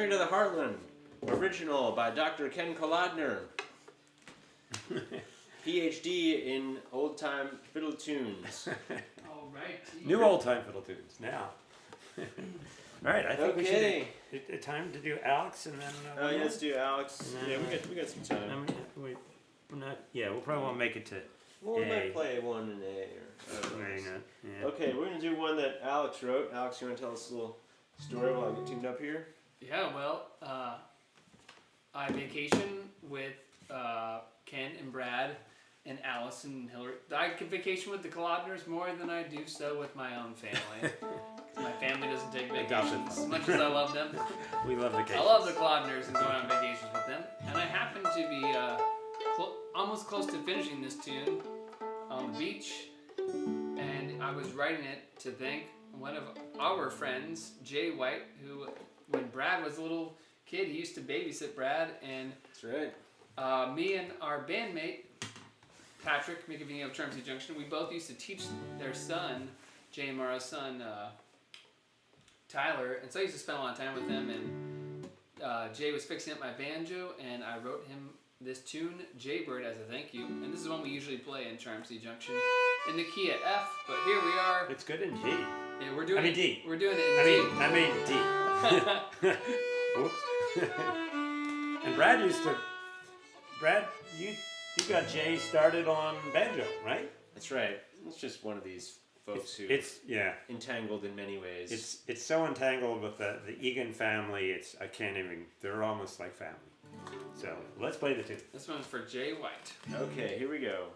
Returning to the Heartland, original by Dr. Ken Kolodner. PhD in old-time fiddle tunes. All right. New old time fiddle tunes now. All right, I think Okay. we should. Time to do Alex and then. Oh yeah, let's do Alex. And then, Yeah, we got some time. Wait, we're not. Yeah, we'll probably won't make it to. Well, we A. might play one in A or. I don't know. Maybe not. Yeah. Okay, we're gonna do one that Alex wrote. Alex, you wanna tell us a little story while I get tuned up here? Yeah, well, I vacation with Ken and Brad and Alice and Hillary. I can vacation with the Kolodners more than I do so with my own family. My family doesn't take vacations as much as I love them. We love the cake. I love the Kolodners and going on vacations with them. And I happen to be almost close to finishing this tune on the beach. And I was writing it to thank one of our friends, Jay White, who, when Brad was a little kid, he used to babysit Brad. And That's right. me and our bandmate, Patrick, McAvini of Chermsey Junction, we both used to teach their son, Jay Mara's son, Tyler, and so I used to spend a lot of time with him, and Jay was fixing up my banjo, and I wrote him this tune, Jaybird, as a thank you, and this is one we usually play in Chermsey Junction, in the key at F, but here we are. It's good in G. Yeah, we're doing D. We're doing it in I mean D. Oops. And Brad, you got Jay started on banjo, right? That's right. It's just one of these folks who It's yeah. entangled in many ways. It's so entangled with the Egan family. I can't even. They're almost like family. So let's play the tune. This one's for Jay White. Okay, here we go.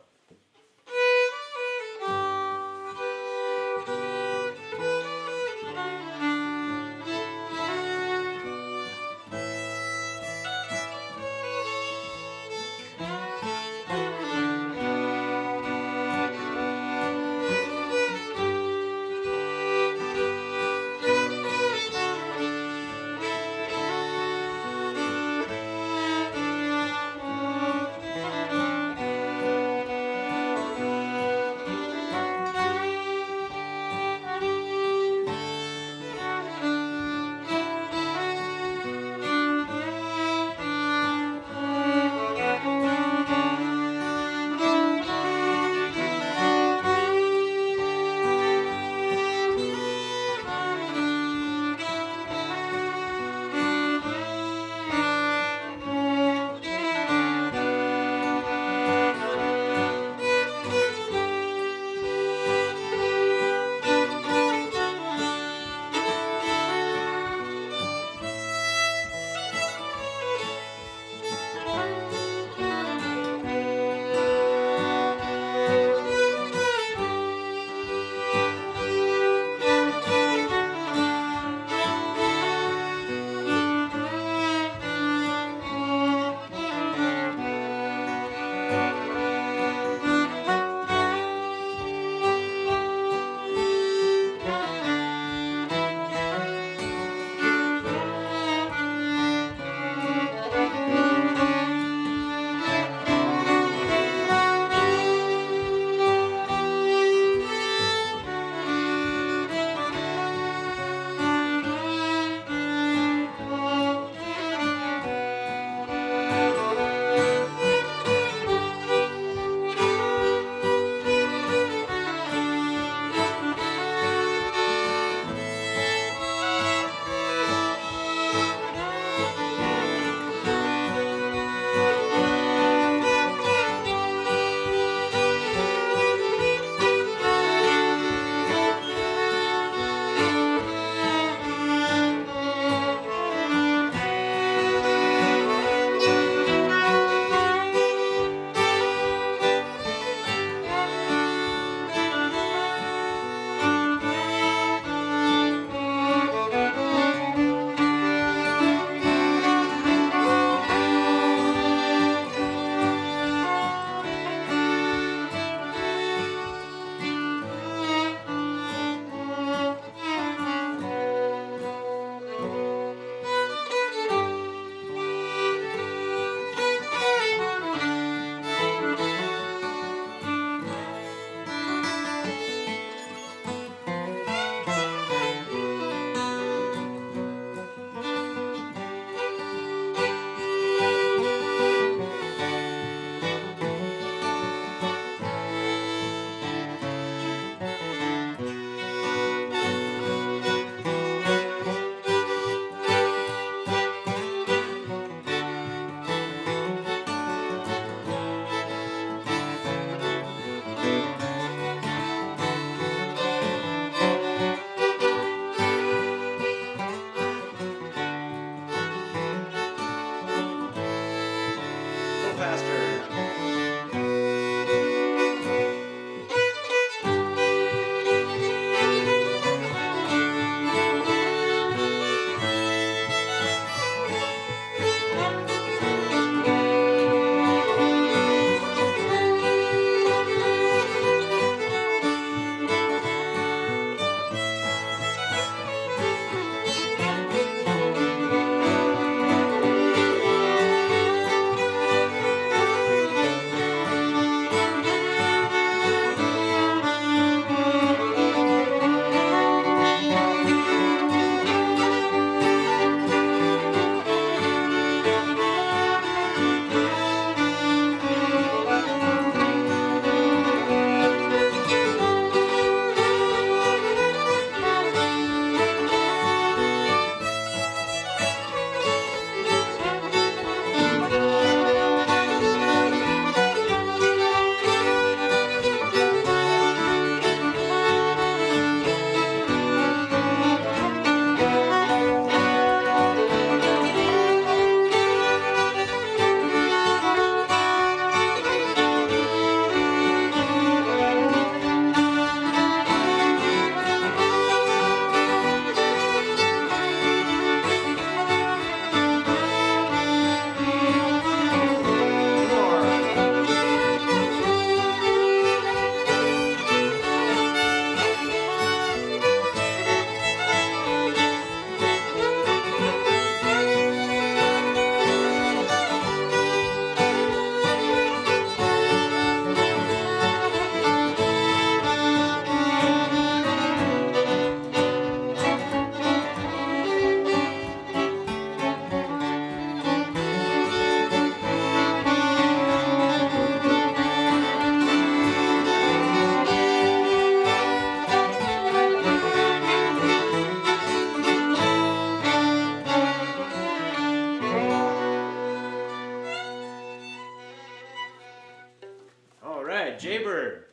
Jaybird,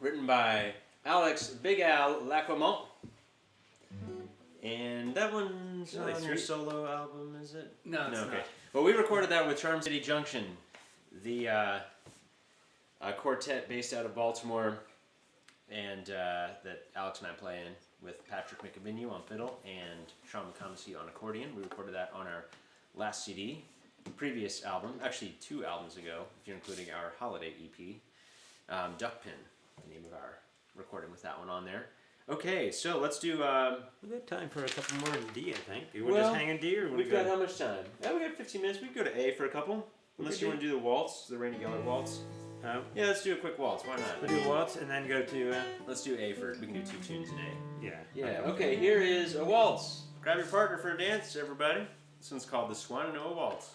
written by Alex Big Al Lacquemont. And that one's Really on your sweet. solo album, is it? No, it's okay. not. Well, we recorded that with Charm City Junction, the quartet based out of Baltimore, and that Alex and I play in with Patrick McAvenue on fiddle and Sean McComsey on accordion. We recorded that on our last CD, previous album, actually 2 albums ago, if you're including our holiday EP, Duckpin, the name of our recording with that one on there. Okay, so let's do. We got time for a couple more in D, I think. You want to Well, just hang in D, or We've got how much time? Yeah, we got 15 minutes. We can go to A for a couple. Unless you want to do the waltz, the Rainy Geller waltz. Yeah, let's do a quick waltz. Why not? We'll do Waltz and then go to. Let's do A for. We can do 2 tunes in A. Yeah. Yeah. Okay. Here is a waltz. Grab your partner for a dance, everybody. This one's called the Swine and a Waltz.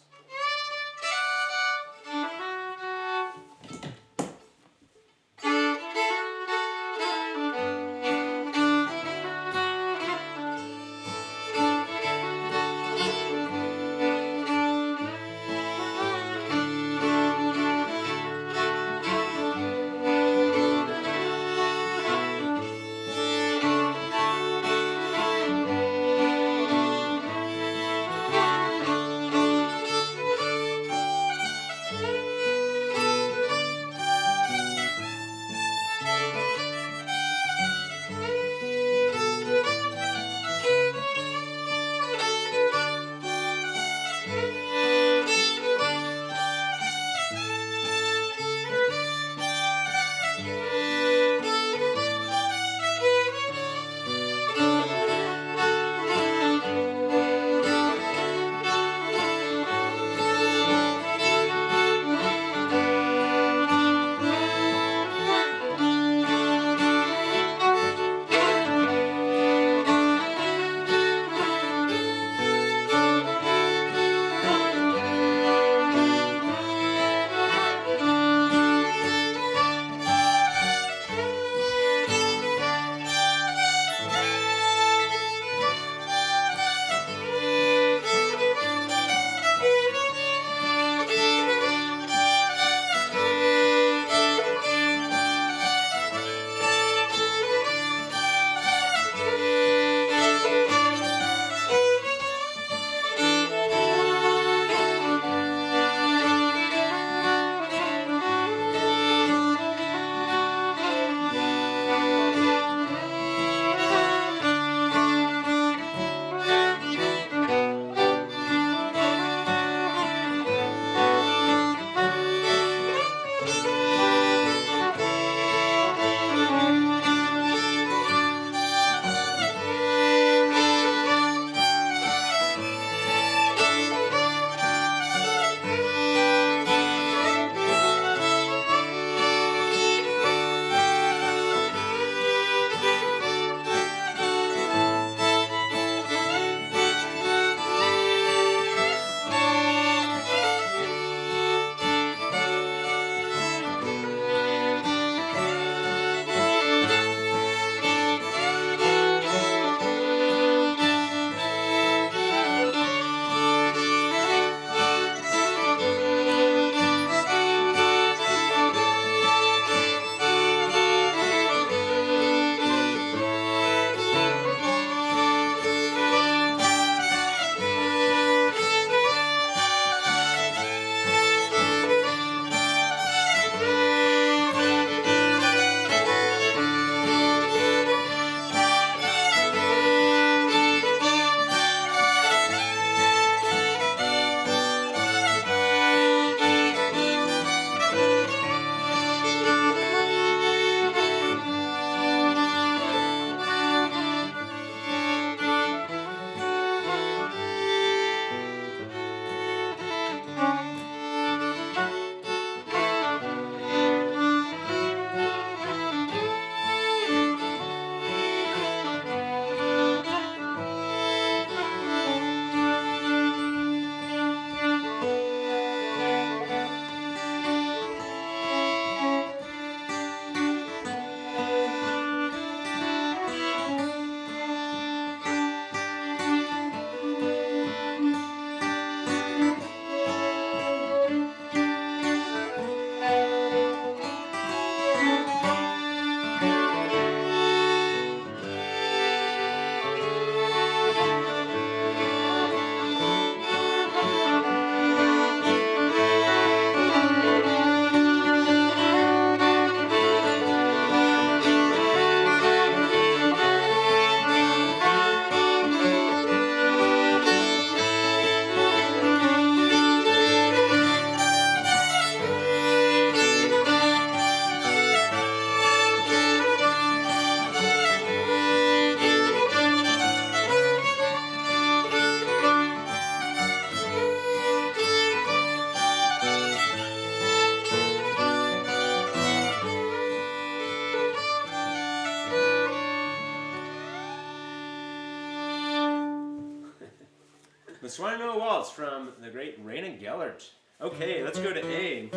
Swine Waltz from the great Raina Gellert. Okay, let's go to A.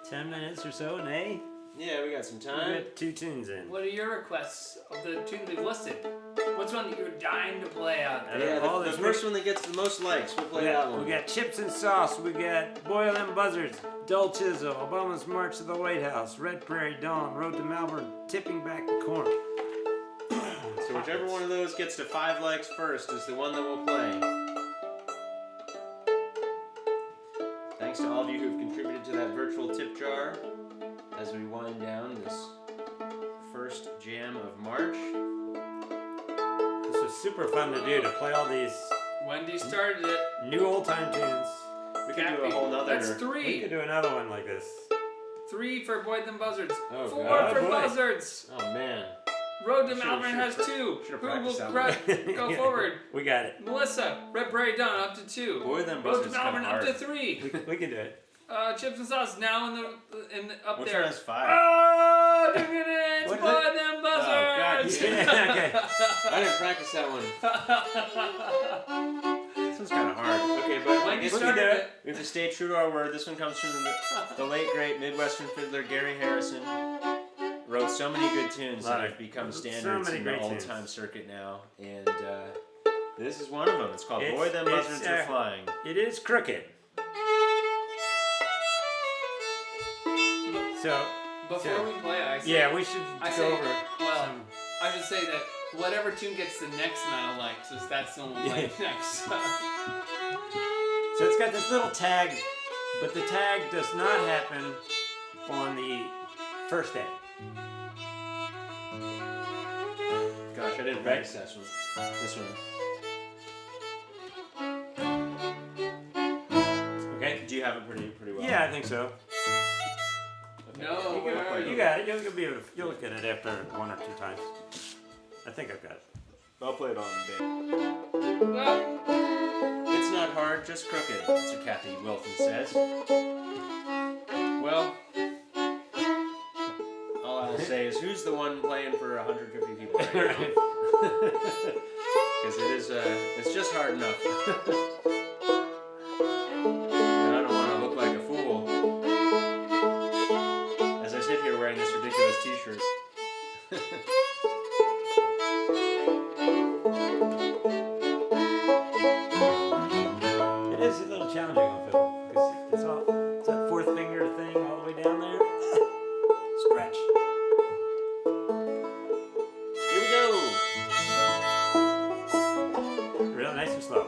10 minutes or so in A. Yeah, we got some We time. got 2 tunes in. What are your requests of the tunes we've listed? What's one that you're dying to play out there? Yeah, All the this first one that gets the most likes, we'll play We that one. got chips and sauce. We got boil them buzzards. Dull chisel. Obama's march to the White House. Red Prairie Dawn. Road to Melbourne. Tipping back the corn. So whichever one of those gets to 5 likes first is the one that we'll play. Thanks to all of you who've contributed to that virtual tip jar as we wind down this first jam of March. This was super fun to do, to play all these Wendy started it. new old time tunes. We could do a whole nother. That's We 3. could do another one like this. 3 for Boy Them Buzzards. Oh, 4 God. for Oh, boy. Buzzards. Oh man. Road to Should've- Malvern has should've 2. should've Who will practiced that go Yeah, forward? We got it. Melissa, Red Prairie Dawn up to 2. Boy, them Road to Buzzards kinda Malvern up to hard. 3. We can do it. Chips and sauce now up Which there. one has 5? Oh, it's What is Boy it? Them Oh, God, Buzzards. Yeah, okay. I didn't practice that one. This one's kind of hard. Okay, but I Wendy guess we can started do it. we have to stay true to our word. This one comes from the late great Midwestern fiddler Gary Harrison. Wrote so many good tunes that Lot of- have become so standards many in the great old tunes. time circuit now, and this is one of them. It's called It's- "Boy Them it's, Buzzards Are Flying." It is crooked. So, Before we play, I say, yeah, we should I go say, over well, some. I should say that whatever tune gets the next amount of likes, is that's the one we'll play next. So it's got this little tag, but the tag does not happen on the first day. Gosh, I didn't practice this one. This one. Okay. Do you have it pretty well? Yeah, I think so. Okay. No, You where can are play you? You got it. You'll be able to, you'll look at it after 1 or 2 times. I think I've got it. I'll play it on the Well, It's not hard, just crooked, Sir Kathy Wilson says. Well, all I'll say is, who's the one playing for 150 people right now? Because it's just hard enough. And I don't want to look like a fool as I sit here wearing this ridiculous t-shirt. It is a little challenging on fiddle because it's that 4th finger thing all the way down there. Stretch. Here we go! Real nice and slow.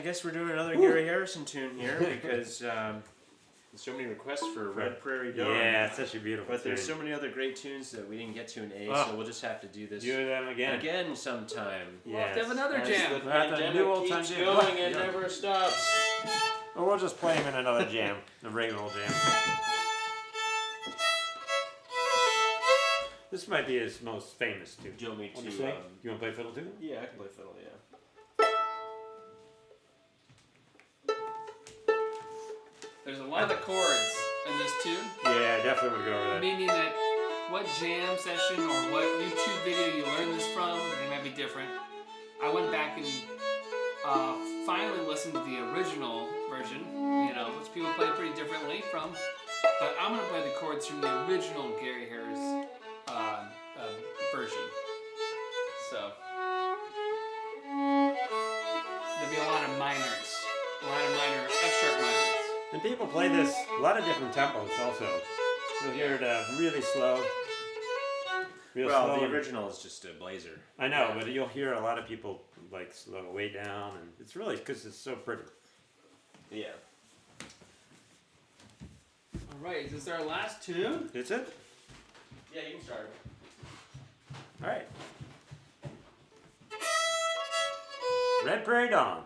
guess we're doing another Gary Harrison tune here because there's so many requests for Red Prairie Dawn. Yeah, it's such a beautiful But there's tune. so many other great tunes that we didn't get to in A, Oh. so we'll just have to do this Do them again. again sometime. We'll have to have Yes. another As jam. the We'll have to pandemic do old keeps time jam. going and Yeah. never stops. Or we'll just play him in another jam, a regular old jam. This might be his most famous tune. Do you want me What do to? you say? You want to play fiddle too? Yeah, I can play fiddle. Yeah. There's a lot of chords in this tune, Yeah, definitely would go over that. meaning that what jam session or what YouTube video you learned this from, they might be different. I went back and finally listened to the original version, which people play pretty differently from. But I'm going to play the chords from the original Gary Harris version. So, there'll be a lot of minors. A lot of minor, F-sharp minors. And people play this a lot of different tempos also. You'll hear it really slow. Real Well, slow the and- original is just a blazer. I know, but you'll hear a lot of people like slow way down, and it's really because it's so pretty. Yeah. All right, is this our last tune? That's it? Yeah, you can start. All right. Red Prairie Dawn.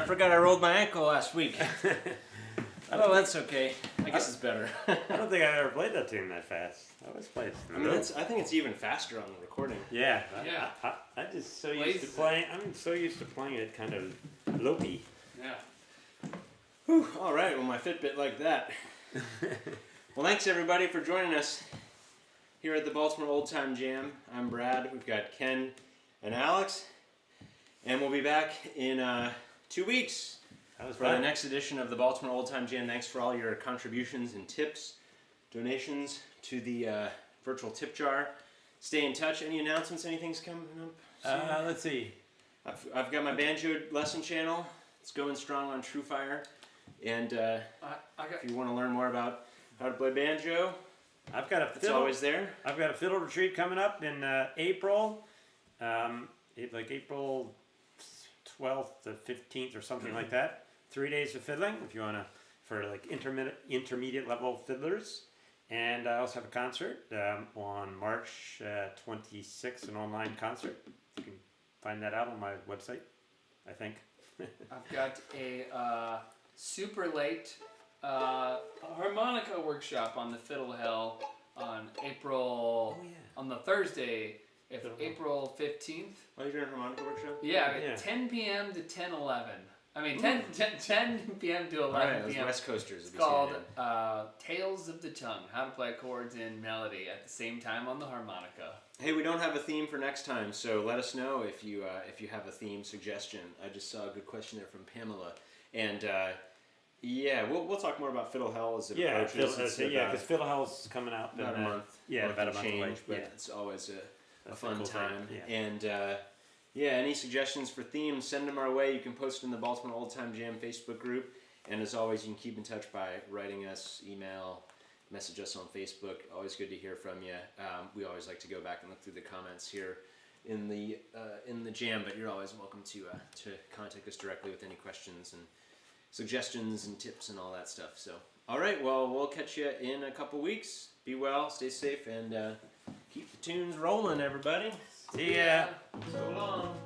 forgot I rolled my ankle last week. Oh, that's okay. I guess it's better. I don't think I've ever played that tune that fast. I always played. I mean, I think it's even faster on the recording. Yeah. Yeah. I just so used to playing. I'm so used to playing it kind of lopey. Yeah. Whew, all right. Well, my Fitbit like that. Well, thanks everybody for joining us here at the Baltimore Old Time Jam. I'm Brad. We've got Ken and Alex, and we'll be back in 2 weeks. That was For the next edition of the Baltimore Old Time Jam. Thanks for all your contributions and tips, donations to the virtual tip jar. Stay in touch. Any announcements? Anything's coming up? Let's see. I've got my banjo lesson channel. It's going strong on TrueFire. And if you want to learn more about how to play banjo, I've got a it's always there. I've got a fiddle retreat coming up in April, like April 12th to 15th or something like that. 3 days of fiddling if you want to, for like intermediate level fiddlers. And I also have a concert on March 26th, an online concert. You can find that out on my website, I think. I've got a super late harmonica workshop on the Fiddle Hell on April, on the Thursday, April 15th. Oh, you're doing a harmonica workshop? Yeah, 10 p.m. to 10:11. I mean, 10 p.m. to 11 Right, p.m. West Coasters. It's called Tales of the Tongue, how to play chords and melody at the same time on the harmonica. Hey, we don't have a theme for next time, so let us know if you have a theme suggestion. I just saw a good question there from Pamela, and we'll talk more about Fiddle Hell as it approaches. Because Fiddle Hell's coming out in about a month. Yeah, about a month away. But Yeah. it's always a fun cool time. thing, yeah. And any suggestions for themes, send them our way. You can post in the Baltimore Old Time Jam Facebook group. And as always, you can keep in touch by writing us, email, message us on Facebook. Always good to hear from you. We always like to go back and look through the comments here in the jam, but you're always welcome to contact us directly with any questions and suggestions and tips and all that stuff. So, all right, well, we'll catch you in a couple weeks. Be well, stay safe, and keep the tunes rolling, everybody. See ya. So long.